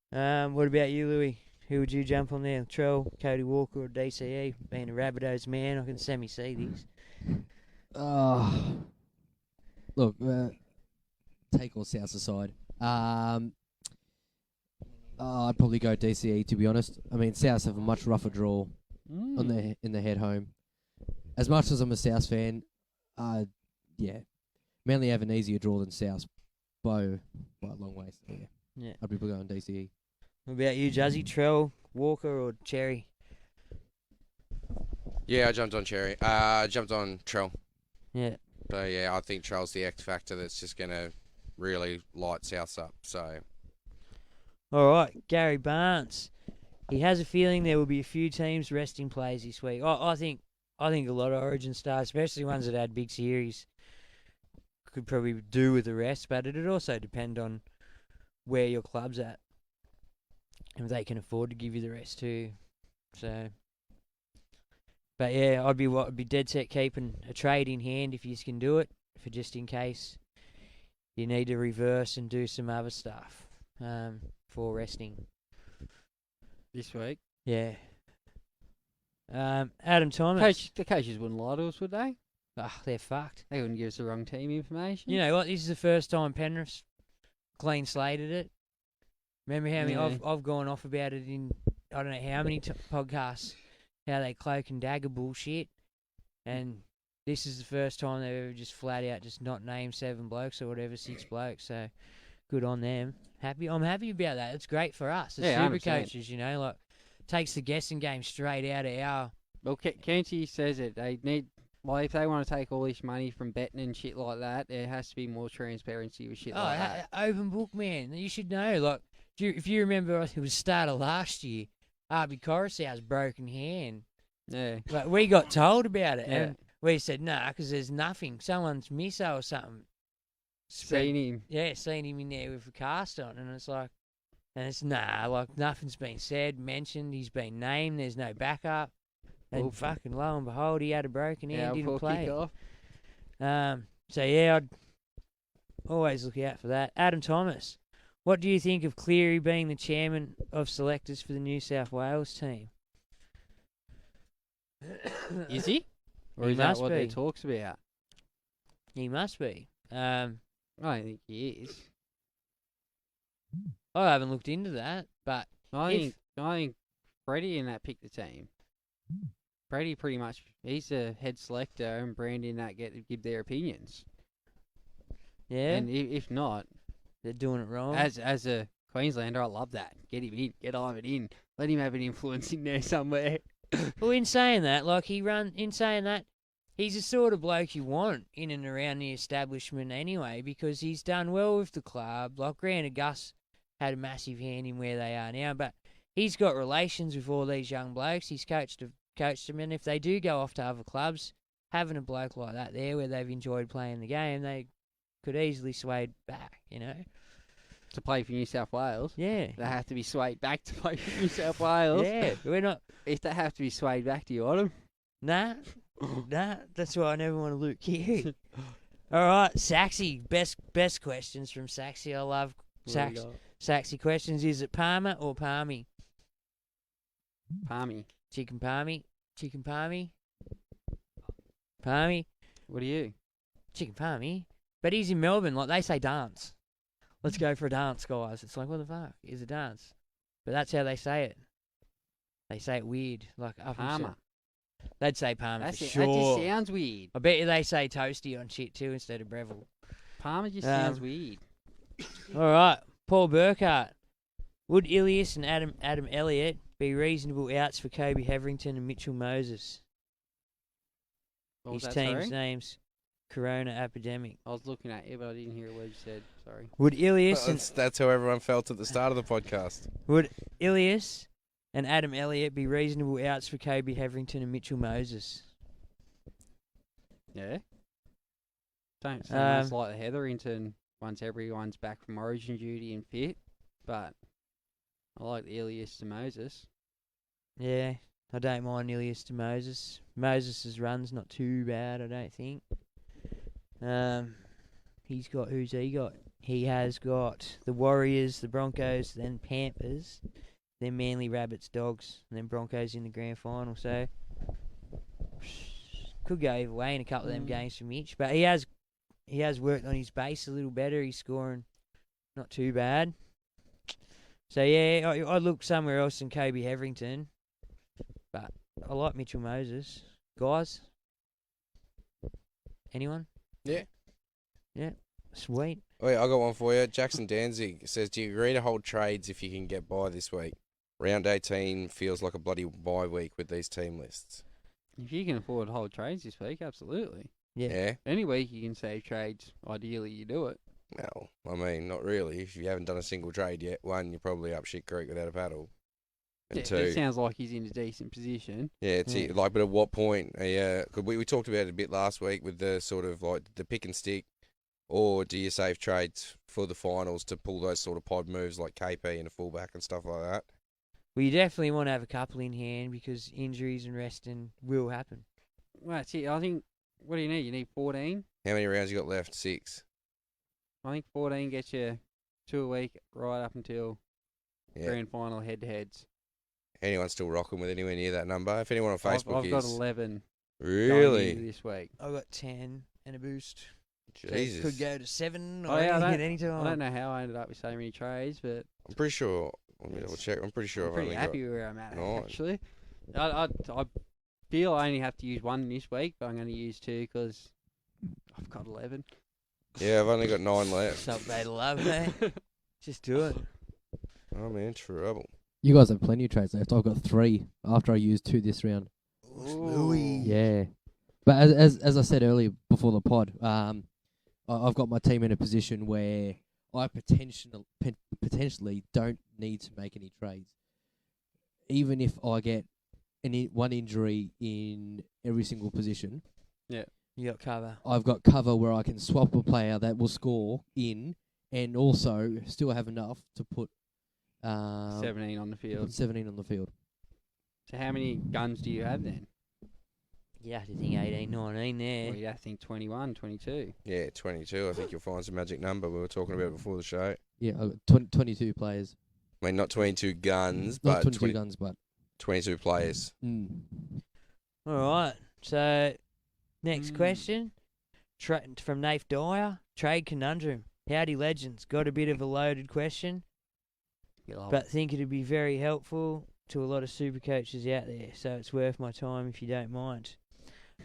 What about you, Louis? Who would you jump on there? Latrell, Cody Walker, or DCE? Being a Rabbitohs man, I can semi-see these. Look, take all Souths aside. I'd probably go DCE, to be honest. I mean, Souths have a much rougher draw in the head home. As much as I'm a Souths fan, yeah, Manly have an easier draw than Souths by a long way. So Yeah. I'd be going DCE. What about you, Juzzy? Trell, Walker, or Cherry? Yeah, I jumped on Cherry. Jumped on Trell. Yeah. So yeah, I think Trell's the X factor that's just gonna really light Souths up. So. All right, Gary Barnes. He has a feeling there will be a few teams resting players this week. I think a lot of Origin stars, especially ones that had big series, could probably do with the rest, but it'd also depend on where your club's at. If they can afford to give you the rest too. So, but yeah, I'd be dead set keeping a trade in hand if you can do it, for just in case you need to reverse and do some other stuff for resting. This week? Yeah. Adam Thomas. The coaches wouldn't lie to us, would they? They're fucked. They wouldn't give us the wrong team information. You know what? This is the first time Penrith clean slated it. Remember how many I've gone off about it in I don't know how many podcasts, how they cloak and dagger bullshit, and this is the first time they've ever just flat out just not named 7 blokes or whatever, 6 blokes. So good on them. I'm happy about that. It's great for us as super coaches. You know, like takes the guessing game straight out of our. Well, Kenty says it. They need Like, if they want to take all this money from betting and shit like that, there has to be more transparency with shit Oh, like that. open book, man. You should know. Like, if you remember, it was start of last year. Arby Coruscant's broken hand. Yeah. Like, we got told about it, Yeah. and we said nah, because there's nothing. Someone's misso or something. Seen him. Yeah, seen him in there with a cast on, and it's like, like nothing's been said, mentioned. He's been named. There's no backup, and fucking lo and behold, he had a broken hand, didn't play. So yeah, I'd always look out for that. Adam Thomas, what do you think of Cleary being the chairman of selectors for the New South Wales team? Is he? Or He is that must what there be. talks about? He must be. I don't think he is. I haven't looked into that, but I think Freddie and that picked the team. Freddie pretty much, he's the head selector, and Brandy and that give their opinions. yeah, And if not, they're doing it wrong. as a Queenslander, I love that. Get him in, get Ivan in, let him have an influence in there somewhere. Well, in saying that, he's the sort of bloke you want in and around the establishment anyway, because he's done well with the club. Like, granted, Gus had a massive hand in where they are now, but he's got relations with all these young blokes. He's coached them, and if they do go off to other clubs, having a bloke like that there where they've enjoyed playing the game, they could easily sway back, you know? To play for New South Wales. Yeah. They have to be swayed back to play for New South Wales. Yeah, we're not... If they have to be swayed back, do you want them? Nah, that's why I never want to Luke Keary. All right, Saxy, best questions from Saxy. I love Saxy questions. Is it Palmer or Palmy? Palmy. Chicken Palmy. Chicken Palmy. Palmy. What are you? Chicken Palmy. But he's in Melbourne, like they say dance. Let's go for a dance, guys. It's like, what the fuck is a dance? But that's how they say it. They say it weird, like up Palmer. They'd say Palmer That's for it. sure. That just sounds weird. I bet you they say Toasty on shit too instead of Breville. Palmer just sounds weird. All right, Paul Burkhart. Would Ilias and Adam Elliott be reasonable outs for Kobe Hetherington and Mitchell Moses? What was His that, team's sorry? name's Corona Epidemic. I was looking at you, but I didn't hear a word you said. Sorry. Would Ilias That's how everyone felt at the start of the podcast. Would Ilias and Adam Elliott be reasonable outs for Kobe Hetherington and Mitchell Moses? Yeah. Don't sound like the Hetherington once everyone's back from origin duty and fit, but I like the Ilias to Moses. Yeah, I don't mind Ilias to Moses. Moses' run's not too bad, I don't think. Who's he got? He has got the Warriors, the Broncos, then Panthers, then Manly Rabbits, Dogs, and then Broncos in the grand final. So could go either way in a couple of them games for Mitch, but he has worked on his base a little better. He's scoring not too bad. So yeah, I'd look somewhere else than Kobe Hetherington, but I like Mitchell Moses. Guys, anyone? Yeah. Yeah, sweet. Wait, I got one for you. Jackson Danzig says, do you agree to hold trades if you can get by this week? Round 18 feels like a bloody bye week with these team lists. If you can afford to hold trades this week, absolutely. Yeah. Any week you can save trades, ideally you do it. Well, I mean, not really. If you haven't done a single trade yet, one, you're probably up shit creek without a paddle. And two, it sounds like he's in a decent position. yeah, like, but at what point? Cause we talked about it a bit last week with the sort of like the pick and stick, or do you save trades for the finals to pull those sort of pod moves like KP and a fullback and stuff like that? Well, you definitely want to have a couple in hand because injuries and resting will happen. Well, that's it. I think, what do you need? You need 14? How many rounds you got left? 6. I think 14 gets you 2 a week right up until grand final head-to-heads. Anyone still rocking with anywhere near that number? If anyone on Facebook I've got 11. Really? This week. I got 10 and a boost. Jesus. So could go to 7 Oh, or yeah, anything at any time. I don't know how I ended up with so many trades, but I'm pretty sure. Let me double check. I'm pretty sure I'm I've pretty only happy got where I'm at, 9. actually. I feel I only have to use 1 this week, but I'm going to use 2 because I've got 11. Yeah, I've only got 9 left. Something they love, mate. Just do it. I'm in trouble. You guys have plenty of trades left. I've got 3 after I used 2 this round. Ooh. Yeah. But as I said earlier before the pod, I've got my team in a position where I potentially don't need to make any trades, even if I get one injury in every single position. Yeah. You got cover. I've got cover where I can swap a player that will score in, and also still have enough to put 17 on the field. 17 on the field. So how many guns do you have then? You have to think 18, 19 there. Well, you have to think 21, 22. Yeah, 22. I think you'll find some magic number we were talking about before the show. Yeah, I've got 22 players. I mean, not 22 guns, Not but 22 guns, but 22 players. All right. So, next question. From Nath Dyer. Trade conundrum. Howdy, legends. Got a bit of a loaded question, but think it'd be very helpful to a lot of super coaches out there, so it's worth my time if you don't mind.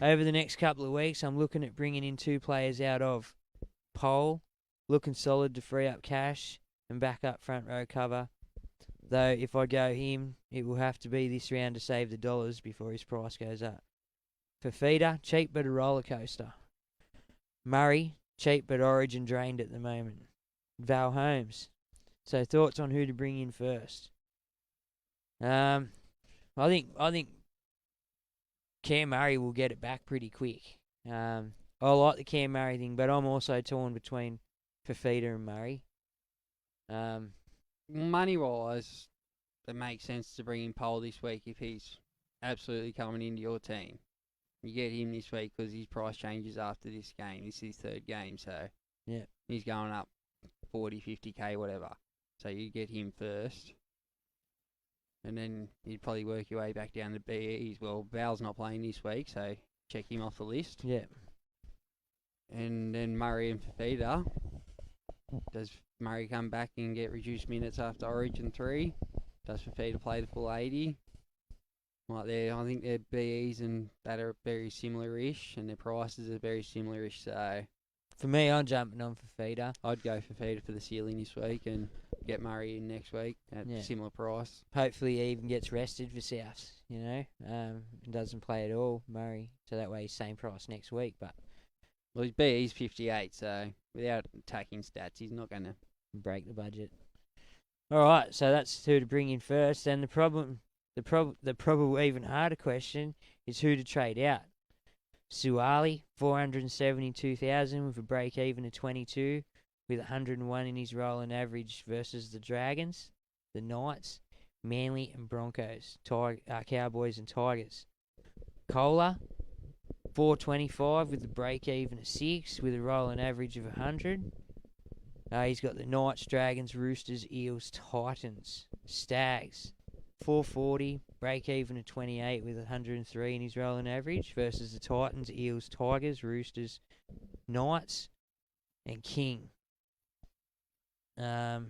Over the next couple of weeks, I'm looking at bringing in 2 players out of Pole, looking solid to free up cash and back up front row cover. Though if I go him, it will have to be this round to save the dollars before his price goes up. For feeder, cheap but a roller coaster. Murray, cheap but origin drained at the moment. Val Holmes. So thoughts on who to bring in first? I think Cam Murray will get it back pretty quick. I like the Cam Murray thing, but I'm also torn between Fafita and Murray. Money-wise, it makes sense to bring in Pole this week if he's absolutely coming into your team. You get him this week because his price changes after this game. This is his 3rd game, so yeah, he's going up 40, 50k, whatever. So you get him first. And then you'd probably work your way back down to BEs. Well, Val's not playing this week, so check him off the list. Yeah. And then Murray and Fafita. Does Murray come back and get reduced minutes after Origin 3? Does Fafita play the full 80? I think their BEs and that are very similar-ish, and their prices are very similar-ish, so... For me, I'm jumping on Fafita. I'd go Fafita for the ceiling this week and get Murray in next week at a similar price. Hopefully he even gets rested for Souths, and doesn't play at all, Murray. So that way he's same price next week. But well, his BE's 58, so without attacking stats, he's not going to break the budget. All right, so that's who to bring in first. And the probable even harder question is who to trade out. Suali, 472,000 with a break even of 22, with 101 in his rolling average versus the Dragons, the Knights, Manly and Broncos, Cowboys and Tigers. Kohler, 425 with a break even of 6, with a rolling average of 100. He's got the Knights, Dragons, Roosters, Eels, Titans, Stags. 440, break even of 28 with 103 in his rolling average versus the Titans, Eels, Tigers, Roosters, Knights, and King. Not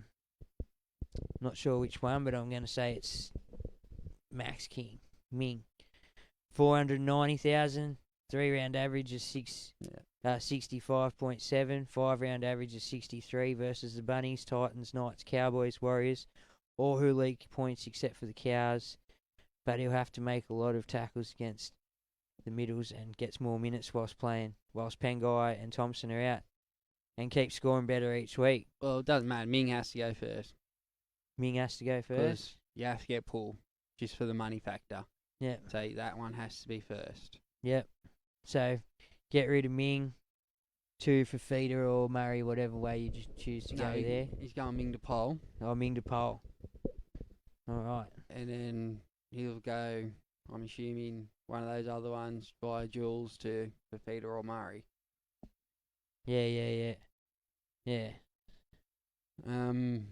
sure which one, but I'm going to say it's Max King. Ming. 490,000, 3-round average is 65.7, 5-round average is 63 versus the Bunnies, Titans, Knights, Cowboys, Warriors. All who leak points except for the Cows, but he'll have to make a lot of tackles against the middles and gets more minutes whilst Pangai and Thompson are out, and keeps scoring better each week. Well, it doesn't matter. Ming has to go first. Ming has to go first? You have to get Paul, just for the money factor. Yeah. So that one has to be first. Yep. So, get rid of Ming, 2 for Feeder or Murray, whatever way you just choose to go there. He's going Ming to Pole. Oh, Ming to Pole. All right. And then he'll go, I'm assuming, one of those other ones by Jules to Fafita or Murray. Yeah.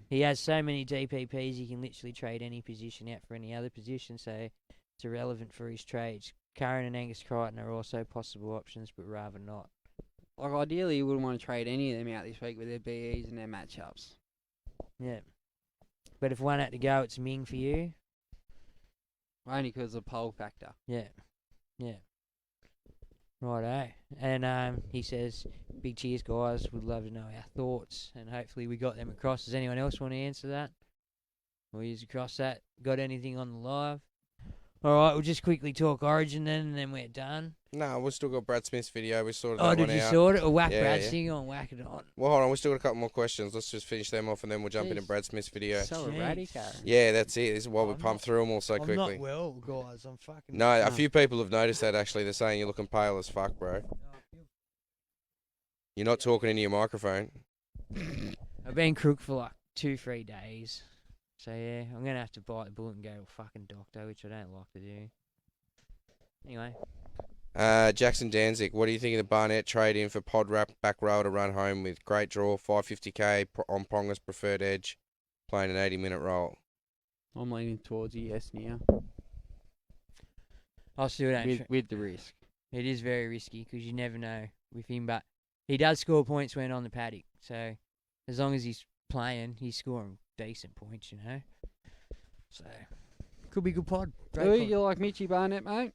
He has so many DPPs, he can literally trade any position out for any other position, so it's irrelevant for his trades. Curran and Angus Crichton are also possible options, but rather not. Like, ideally, you wouldn't want to trade any of them out this week with their BEs and their matchups. Yeah. But if one had to go, it's Ming for you? Only because of the Pole factor. Yeah. Righto. And he says, big cheers, guys. Would love to know our thoughts, and hopefully we got them across. Does anyone else want to answer that? Or use across that? Got anything on the live? All right, we'll just quickly talk Origin then, and then we're done. No, we've still got Brad Smith's video. We sorted Oh, that did one you out. sort it? Or whack Yeah, Brad's yeah. thing on, whack it on. Well, hold on. We've still got a couple more questions. Let's just finish them off, and then we'll jump into Jeez. Brad Smith's video. So Jeez. radical. Yeah, that's it. This is why we I'm pump not- through them all so I'm quickly. not well, guys. I'm fucking... No, a few people have noticed that, actually. They're saying you're looking pale as fuck, bro. You're not talking into your microphone. I've been crook for like 2-3 days. So yeah, I'm going to have to bite the bullet and go to a fucking doctor, which I don't like to do. Anyway. Jackson Danzig, what do you think of the Barnett trade in for pod wrap back row to run home with? Great draw, 550k on Ponga's preferred edge, playing an 80-minute role. I'm leaning towards a yes now. I still don't... With the risk. It is very risky because you never know with him, but he does score points when on the paddock. So as long as he's playing, he's scoring decent points, you know. So could be a good pod. Great Louis, pod. you like Mitchy Barnett, mate?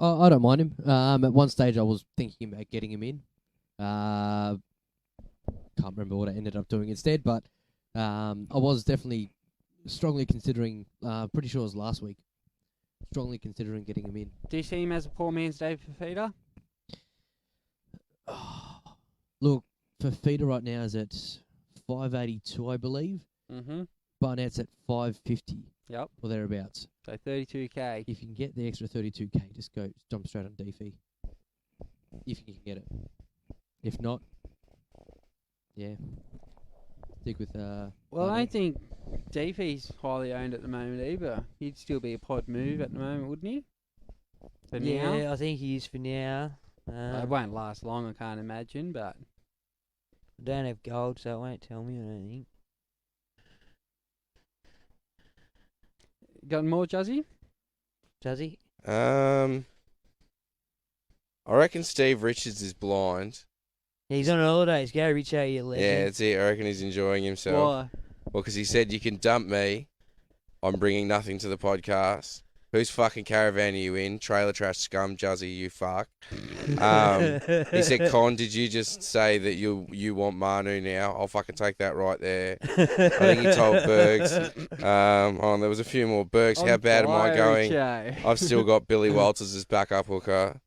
I don't mind him. At one stage, I was thinking about getting him in. Can't remember what I ended up doing instead, but I was definitely strongly considering. Pretty sure it was last week. Strongly considering getting him in. Do you see him as a poor man's David Fafita? Look, Fafita right now is at 582, I believe. Mm-hmm. Barnett's at 550 Yep. or thereabouts. So 32k. If you can get the extra 32k, just jump straight on DFE. If you can get it. If not, yeah, stick with Well, I Barnett. don't think DFE's highly owned at the moment either. He'd still be a pod move at the moment, wouldn't he? For now. Yeah, I think he is for now. It won't last long, I can't imagine, but I don't have gold, so it won't tell me, I don't think. got more, Juzzy? Does he? I reckon Steve Richards is blind. He's on holidays. Go, Richo, you legend. Yeah, that's it. I reckon he's enjoying himself. Why? Well, because he said you can dump me. I'm bringing nothing to the podcast. Whose fucking caravan are you in? Trailer trash scum, Juzzy, you fuck. He said, Con, did you just say that you want Manu now? I'll fucking take that right there. I think he told Bergs. There was a few more. Bergs, how bad am I going? I've still got Billy Walters as backup hooker.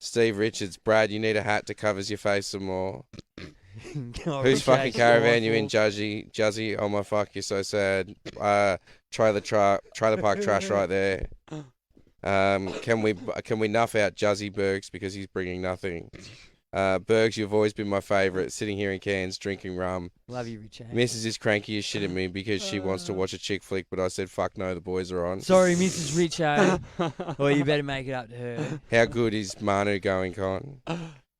Steve Richards, Brad, you need a hat that covers your face some more. Whose fucking caravan you in, Juzzy? Juzzy, oh my fuck, you're so sad. Trailer park trash right there. Can we nuff out Juzzy Bergs because he's bringing nothing? Bergs, you've always been my favourite. Sitting here in Cairns drinking rum. Love you, Richo. Mrs. is cranky as shit at me because she wants to watch a chick flick, but I said fuck no, the boys are on. Sorry, Mrs. Richo. Well, you better make it up to her. How good is Manu going, Con?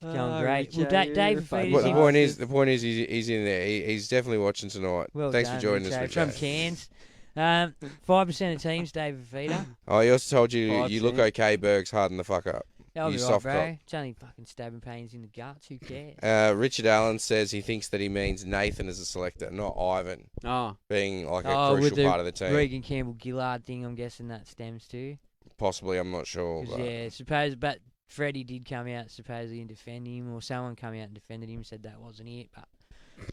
Going great. Richo, Well, you're Dave a Feeder's Well, in. the point is he's in there. He's definitely watching tonight. Well Thanks done, for joining us, Richo. Richo. From Cairns. 5% of teams, David Feeder. Oh, he also told you 5%. you look okay, Bergs. Harden the fuck up. That'll You be soft right, bro. cock. It's only fucking stabbing pains in the guts. Who cares? Richard Allen says he thinks that he means Nathan as a selector, not Ivan, Oh, being like a with crucial the part of the team. Regan Campbell Gillard thing, I'm guessing that stems to. Possibly, I'm not sure. 'Cause, But but Freddie did come out supposedly and defend him, or someone come out and defended him, said that wasn't it. But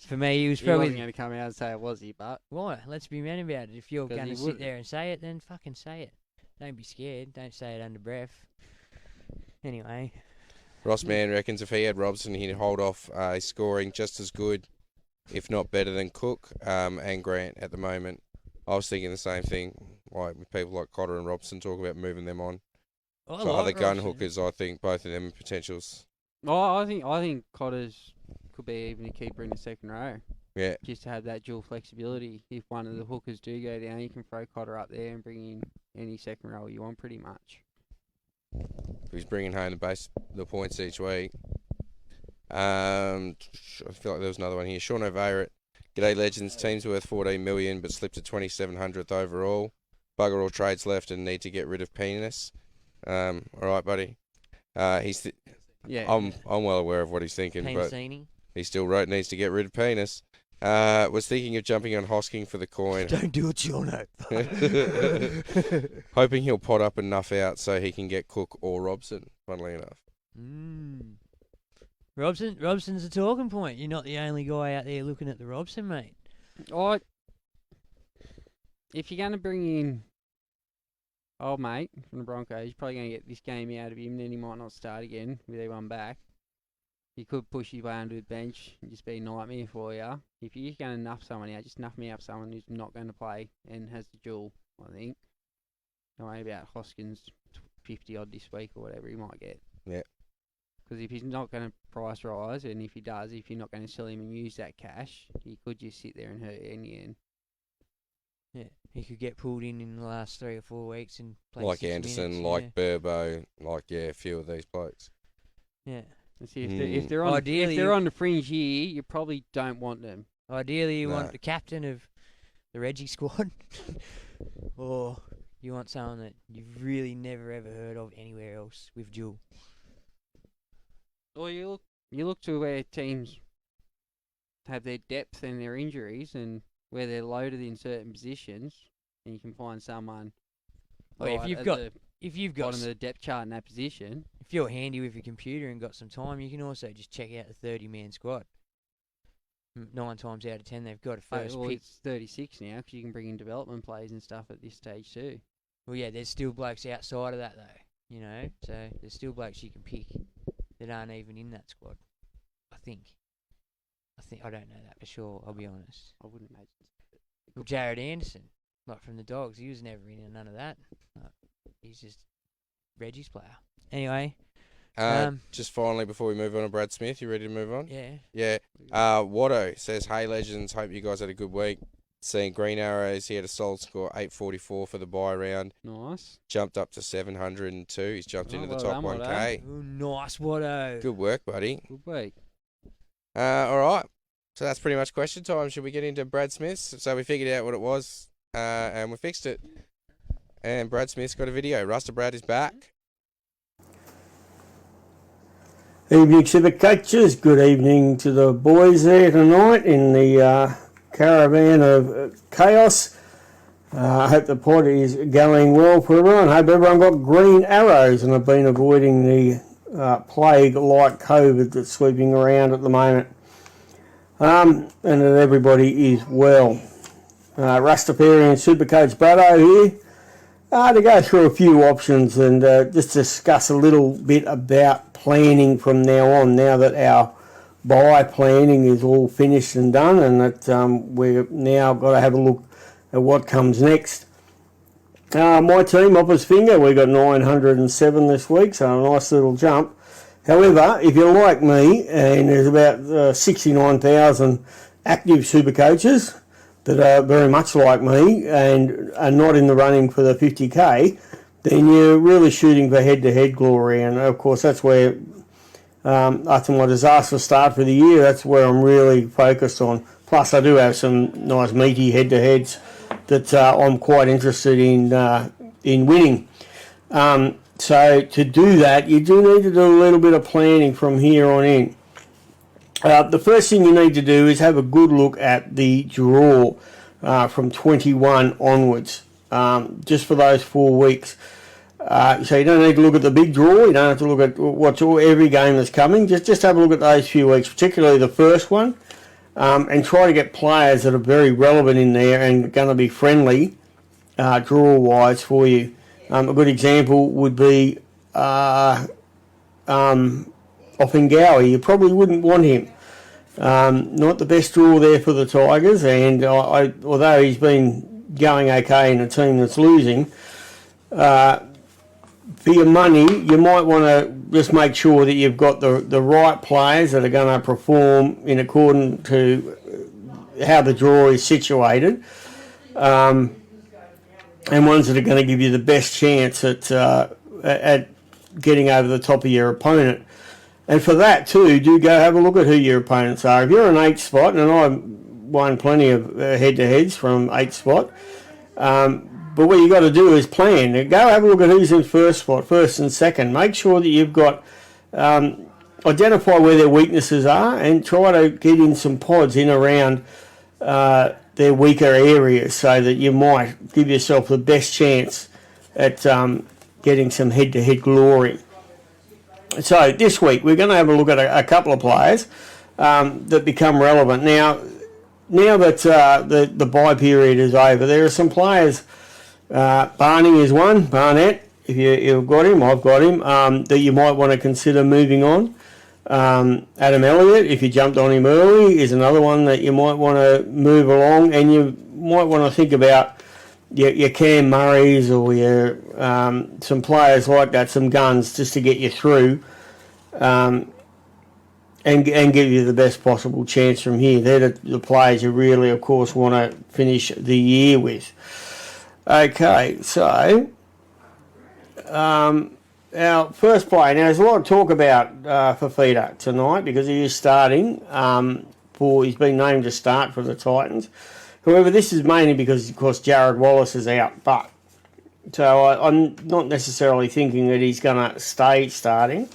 for me, he was he wasn't probably. going to come out and say it was he, but Why? Let's be men about it. If you're 'Cause going he to sit wouldn't. there and say it, then fucking say it. Don't be scared. Don't say it under breath. Anyway. Ross Mann reckons if he had Robson, he'd hold off his scoring just as good, if not better than Cook and Grant at the moment. I was thinking the same thing. Like with people like Cotter and Robson talk about moving them on. I For like other gun Robson. hookers, I think both of them are potentials. oh, I think Cotters could be even a keeper in the second row. Yeah. Just to have that dual flexibility. If one of the hookers do go down, you can throw Cotter up there and bring in any second row you want, pretty much. Who's bringing home the points each week. I feel like there was another one here. Sean O'Varett. G'day, Legends. Team's worth 14 million, but slipped to 2700th overall. Bugger all trades left and need to get rid of penis. All right, buddy. Yeah. I'm well aware of what he's thinking, but Pansini. he still needs to get rid of penis. Was thinking of jumping on Hosking for the coin. Don't do it, Jono. Hoping he'll pot up enough out so he can get Cook or Robson, funnily enough. Robson's a talking point. You're not the only guy out there looking at the Robson, mate. if you're going to bring in old mate from the Broncos, you're probably going to get this game out of him, then he might not start again with everyone back. You could push his way under the bench and just be a nightmare for you. If you're going to nuff someone out, just nuff me up someone who's not going to play and has the duel, I think. Don't worry about Hoskins 50 odd this week or whatever he might get. Yeah. Because if he's not going to price rise, and if he does, if you're not going to sell him and use that cash, he could just sit there and hurt you in the end. Yeah, he could get pulled in the last 3 or 4 weeks and play Like 6 Anderson, minutes, like Burbo, like, a few of these blokes. Yeah. See, if they're on the fringe here, you probably don't want them. Ideally, you want the captain of the Reggie squad, or you want someone that you've really never ever heard of anywhere else with dual. Or you look to where teams have their depth and their injuries, and where they're loaded in certain positions, and you can find someone. If you've got bottom of the depth chart in that position, if you're handy with your computer and got some time, you can also just check out the 30-man squad. 9 times out of 10, they've got a first pick. It's 36 now, because you can bring in development players and stuff at this stage too. Well, yeah, there's still blokes outside of that though, so there's still blokes you can pick that aren't even in that squad. I think I don't know that for sure. I'll be honest. I wouldn't imagine. Well, Jared Anderson, like from the Dogs, he was never in none of that. He's just Reggie's player. Anyway. Just finally, before we move on to Brad Smith, you ready to move on? Yeah. Yeah. Watto says, "Hey legends, hope you guys had a good week. Seeing Green Arrows, he had a solid score, 844 for the bye round. Nice. Jumped up to 702. He's jumped into the top 1K. Ooh, nice, Watto. Good work, buddy. Good week. All right. So that's pretty much question time. Should we get into Brad Smith? So we figured out what it was, and we fixed it. And Brad Smith's got a video. Ruster Brad is back. Evening, Supercoaches. Good evening to the boys there tonight in the caravan of chaos. I hope the pod is going well for everyone. I hope everyone got green arrows and have been avoiding the plague like COVID that's sweeping around at the moment. And that everybody is well. Rastafarian Supercoach Brado here. To go through a few options and just discuss a little bit about planning from now on, now that our buy planning is all finished and done, and that we've now got to have a look at what comes next. My team, Opper's Finger, we got 907 this week, so a nice little jump. However, if you're like me, and there's about 69,000 active Supercoaches that are very much like me and are not in the running for the 50k, then you're really shooting for head-to-head glory. And of course, that's where, after my disastrous start for the year, that's where I'm really focused on. Plus, I do have some nice meaty head-to-heads that I'm quite interested in winning. So to do that, you do need to do a little bit of planning from here on in. The first thing you need to do is have a good look at the draw from 21 onwards, just for those 4 weeks. So you don't need to look at the big draw. You don't have to look at every game that's coming. Just have a look at those few weeks, particularly the first one, and try to get players that are very relevant in there and going to be friendly draw-wise for you. A good example would be Offengowie. You probably wouldn't want him. Not the best draw there for the Tigers, and although he's been going okay in a team that's losing, for your money, you might want to just make sure that you've got the right players that are going to perform in accordance to how the draw is situated, and ones that are going to give you the best chance at getting over the top of your opponent. And for that too, do go have a look at who your opponents are. If you're an 8th spot, and I won plenty of head-to-heads from 8th spot, but what you got to do is plan. Go have a look at who's in first spot, first and second. Make sure that you've got, identify where their weaknesses are and try to get in some pods in around their weaker areas so that you might give yourself the best chance at getting some head-to-head glory. So this week we're going to have a look at a couple of players that become relevant. Now, now that the bye period is over, there are some players. Barney is one. Barnett, if you've got him, I've got him. That you might want to consider moving on. Adam Elliott, if you jumped on him early, is another one that you might want to move along, and you might want to think about your Cam Murrays or your some players like that, some guns, just to get you through, and give you the best possible chance from here. They're the players you really, of course, want to finish the year with. Okay, so our first play. Now, there's a lot of talk about Fafita tonight because he is starting. He's been named to start for the Titans. However, this is mainly because, of course, Jared Wallace is out. So I'm not necessarily thinking that he's going to stay starting.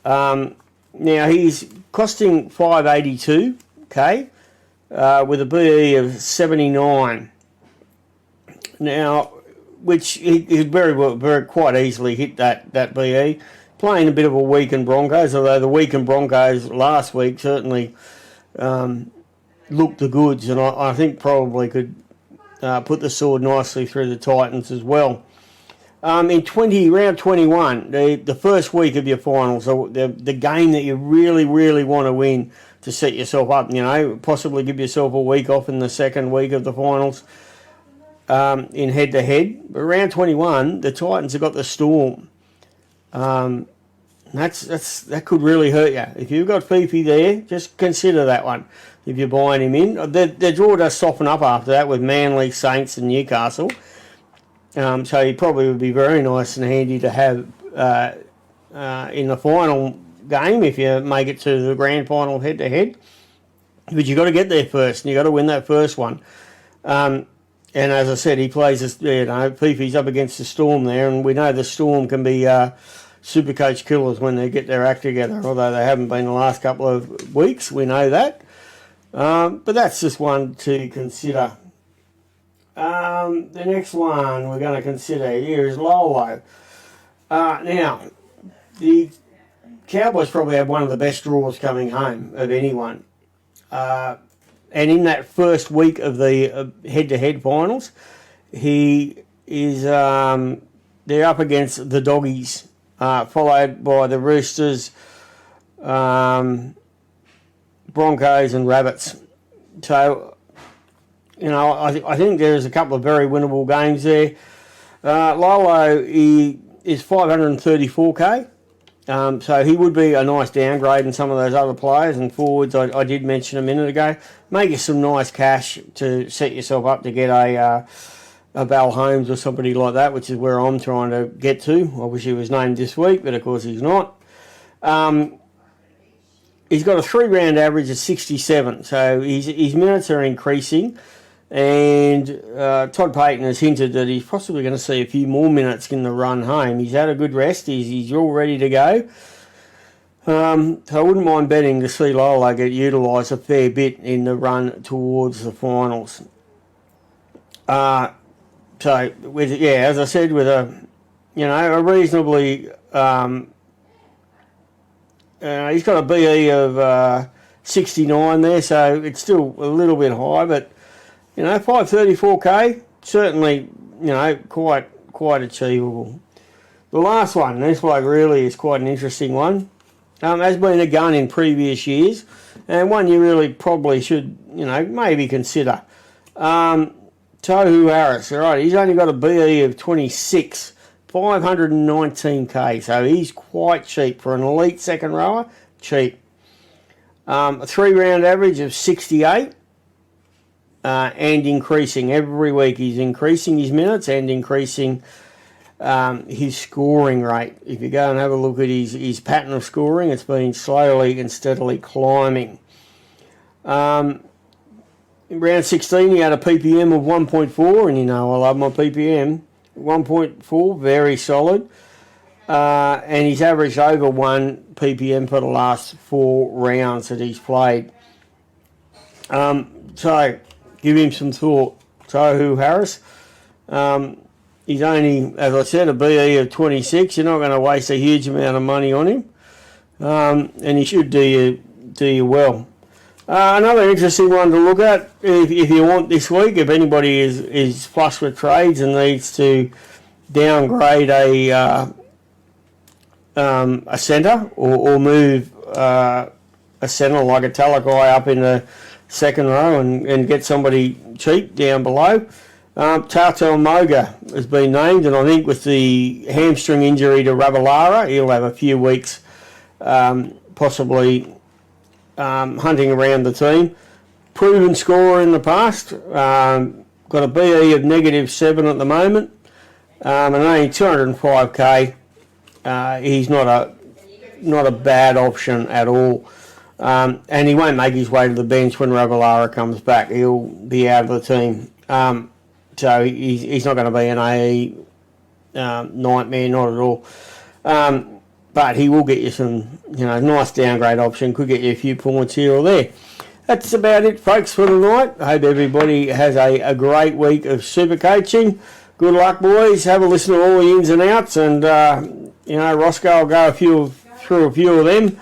Now, he's costing $5.82, with a BE of 79. Now, which he very quite easily hit that BE. Playing a bit of a weakened Broncos, although the weakened Broncos last week certainly looked the goods, and I think probably could put the sword nicely through the Titans as well. In round 21, the first week of your finals, the game that you really, really want to win to set yourself up, possibly give yourself a week off in the second week of the finals in head-to-head. But round 21, the Titans have got the Storm. That could really hurt you. If you've got Fifi there, just consider that one if you're buying him in. The draw does soften up after that with Manly, Saints and Newcastle. So he probably would be very nice and handy to have in the final game if you make it to the grand final head-to-head. But you've got to get there first, and you've got to win that first one. And as I said, he plays, Fifi's up against the Storm there, and we know the Storm can be Supercoach killers when they get their act together, although they haven't been the last couple of weeks, we know that. But that's just one to consider. The next one we're going to consider here is Lolo. Now, the Cowboys probably have one of the best draws coming home of anyone. And in that first week of the head-to-head finals, he is they're up against the Doggies, followed by the Roosters, Broncos and Rabbits. So, I think there's a couple of very winnable games there. Lolo is $534K. So he would be a nice downgrade in some of those other players and forwards I did mention a minute ago. Make you some nice cash to set yourself up to get a Val Holmes or somebody like that, which is where I'm trying to get to. I wish he was named this week, but of course he's not. He's got a 3-round average of 67, so his minutes are increasing. And Todd Payton has hinted that he's possibly going to see a few more minutes in the run home. He's had a good rest. He's all ready to go. So I wouldn't mind betting to see Lolo get utilised a fair bit in the run towards the finals. As I said, with a reasonably, he's got a BE of 69 there, so it's still a little bit high, but. $534K, certainly, quite achievable. The last one, this bloke really is quite an interesting one. Has been a gun in previous years, and one you really probably should, maybe consider. Tohu Harris, all right, he's only got a BE of 26, $519K, so he's quite cheap for an elite second rower, cheap. A 3-round average of 68. And increasing every week. He's increasing his minutes and increasing his scoring rate. If you go and have a look at his pattern of scoring, it's been slowly and steadily climbing. In round 16, he had a PPM of 1.4, and I love my PPM. 1.4, very solid. And he's averaged over 1 PPM for the last 4 rounds that he's played. So, give him some thought. Tohu Harris. He's only, as I said, a BE of 26. You're not going to waste a huge amount of money on him. And he should do you well. Another interesting one to look at if you want this week, if anybody is flush with trades and needs to downgrade a centre or move a centre like a Talakai up in the second row and get somebody cheap down below. Tartel Moga has been named, and I think with the hamstring injury to Rabalara, he'll have a few weeks possibly hunting around the team. Proven scorer in the past, got a BE of -7 at the moment, and only 205k. He's not a bad option at all, and he won't make his way to the bench when Rabalara comes back. He'll be out of the team, so he's not going to be an AE nightmare, not at all. But he will get you some, nice downgrade option. Could get you a few points here or there. That's about it, folks, for tonight. I hope everybody has a great week of super coaching. Good luck, boys. Have a listen to all the ins and outs, and Roscoe will go through a few of them.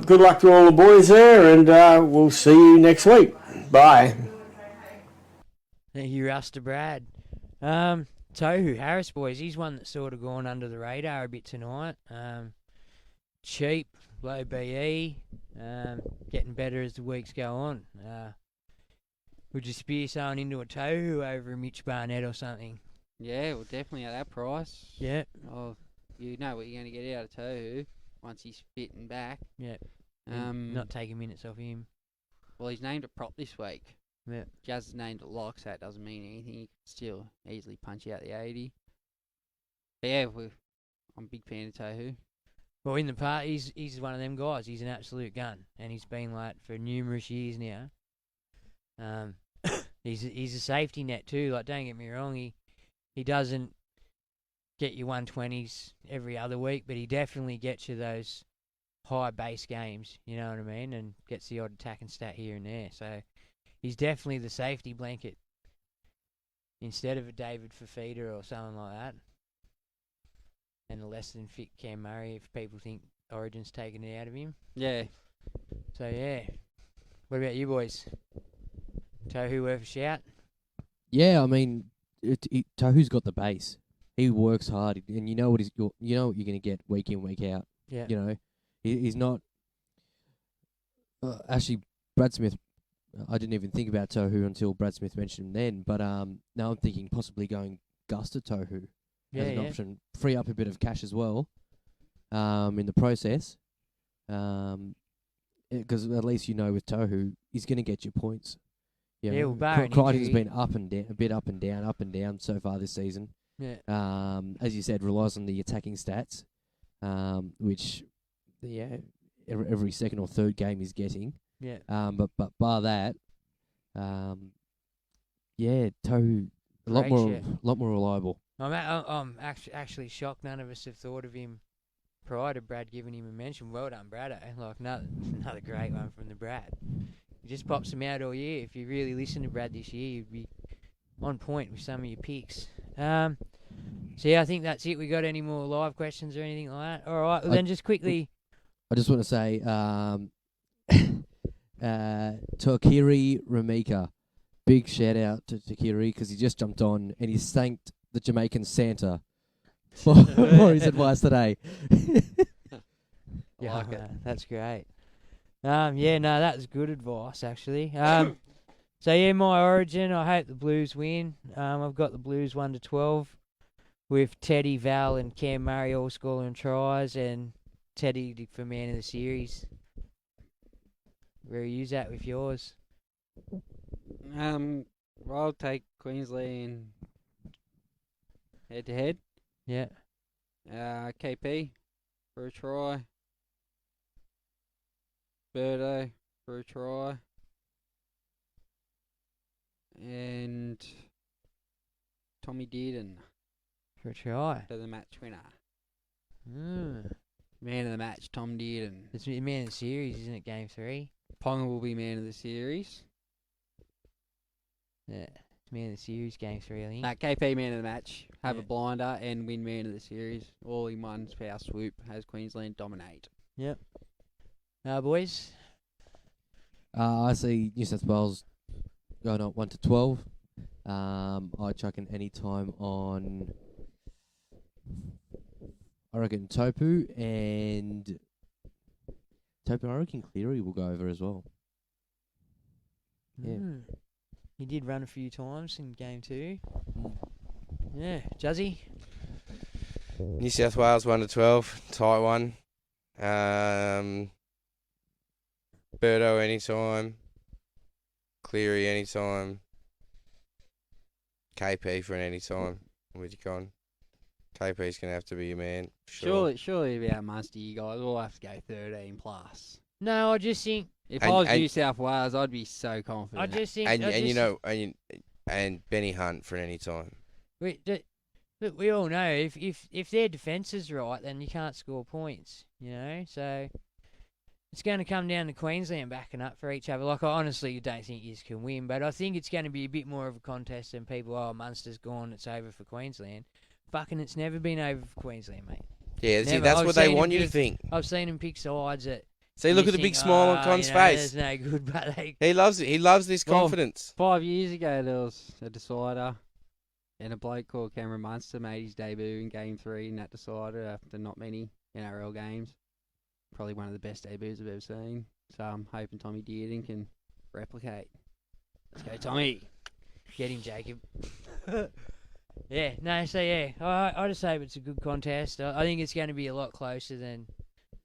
Good luck to all the boys there, and we'll see you next week. Bye. Thank you, Ruster Brad. Tohu Harris, boys, he's one that's sort of gone under the radar a bit tonight. Cheap, low BE, getting better as the weeks go on. Would you spear someone into a Tohu over a Mitch Barnett or something? Yeah, well, definitely at that price. Yeah. Oh, you know what you're going to get out of Tohu once he's fit and back. Yeah. Not taking minutes off him. Well, he's named a prop this week. Yeah. Jazz is named a lock, so it doesn't mean anything. He can still easily punch out the 80. But yeah, I'm a big fan of Tohu. Well, in the part, he's one of them guys. He's an absolute gun, and he's been like for numerous years now. He's a safety net too. Like, don't get me wrong, he doesn't get you 120s every other week, but he definitely gets you those high base games. You know what I mean? And gets the odd attacking stat here and there. So he's definitely the safety blanket instead of a David Fafita or something like that. And a less than fit Cam Murray if people think Origin's taken it out of him. Yeah. So, yeah. What about you boys? Tohu worth a shout? Yeah, I mean, Tohu's got the base. He works hard, and you know what you're going to get week in, week out. Yeah. You know, he's not. Actually, Brad Smith. I didn't even think about Tohu until Brad Smith mentioned him then. But now I'm thinking possibly going Gus to Tohu as an option, free up a bit of cash as well. In the process, because at least with Tohu, he's going to get you points. Yeah, well, barring Crichton's injury. been up and down so far this season. Yeah. As you said, relies on the attacking stats, which, every second or third game he's getting. Yeah. But bar that, Tohu a lot more reliable. I'm actually shocked none of us have thought of him prior to Brad giving him a mention. Well done, Brad. Like another great one from the Brad. He just pops them out all year. If you really listen to Brad this year, you'd be on point with some of your picks. So yeah, I think that's it. We got any more live questions or anything like that? All right. Well, then just quickly. I just want to say, Tokiri Ramika, big shout out to Tokiri because he just jumped on and he thanked the Jamaican Santa for his advice today. Yeah, like it. That's great. That was good advice actually. So yeah, my Origin. I hope the Blues win. I've got the Blues 1-12 with Teddy, Val, and Cam Murray all scoring tries, and Teddy for man of the series. Where are you at with yours? I'll take Queensland head to head. Yeah. KP for a try. Birdo for a try. And Tommy Dearden For a try. for the match winner. Mm. Man of the match, Tom Dearden. It's man of the series, isn't it? Game 3. Ponga will be man of the series. Yeah. It's man of the series, game 3, I think. KP man of the match. Have Yeah. a blinder and win man of the series. All in one power swoop. Has Queensland dominate. Yep. Boys. I see New South Wales going on 1 to 12. I chuck in any time on. I reckon Topu and I reckon Cleary will go over as well. Yeah. He did run a few times in game 2. Yeah, Juzzy. New South Wales 1 to 12, tight one. Birdo anytime. Cleary anytime. KP for an anytime. With you, Con. KP's going to have to be your man. Sure. Surely about Munster, you guys all have to go 13 plus. No, I just think If I was New South Wales, I'd be so confident. I just think and Benny Hunt for an anytime. Look, we all know if their defence is right, then you can't score points. You know, so it's going to come down to Queensland backing up for each other. Like, I honestly don't think you can win, but I think it's going to be a bit more of a contest than people. Oh, Munster's gone, it's over for Queensland. Fucking, it's never been over for Queensland, mate. Yeah, see, that's what they want you to think. I've seen him pick sides that. See, look at the big smile on Con's face. It's no good, but he loves it. He loves this confidence. 5 years ago, there was a decider, and a bloke called Cameron Munster made his debut in Game 3 in that decider after not many NRL games. Probably one of the best debuts I've ever seen. So I'm hoping Tommy Dearden can replicate. Let's go, Tommy. Get him, Jacob. Yeah, no, so yeah, I just hope it's a good contest. I think it's going to be a lot closer than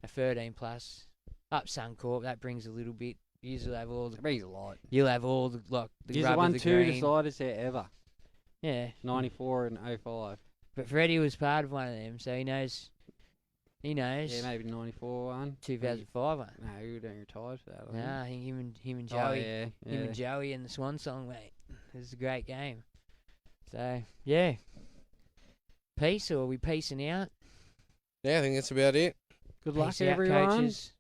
a 13 plus. Up Suncorp, that brings a little bit. You'll have all the. It brings a lot. You'll have all the You've rub won of the 2 green. deciders there ever. Yeah. 94 and 05. But Freddie was part of one of them, so he knows. Yeah, maybe 94 one. 2005 one. No, he would have retired for that. Nah, I think him and Joey. Oh, yeah. Him and Joey and the Swan Song, mate. It was a great game. So, yeah. Peace, or are we peacing out? Yeah, I think that's about it. Good luck, Peace out, everyone. coaches.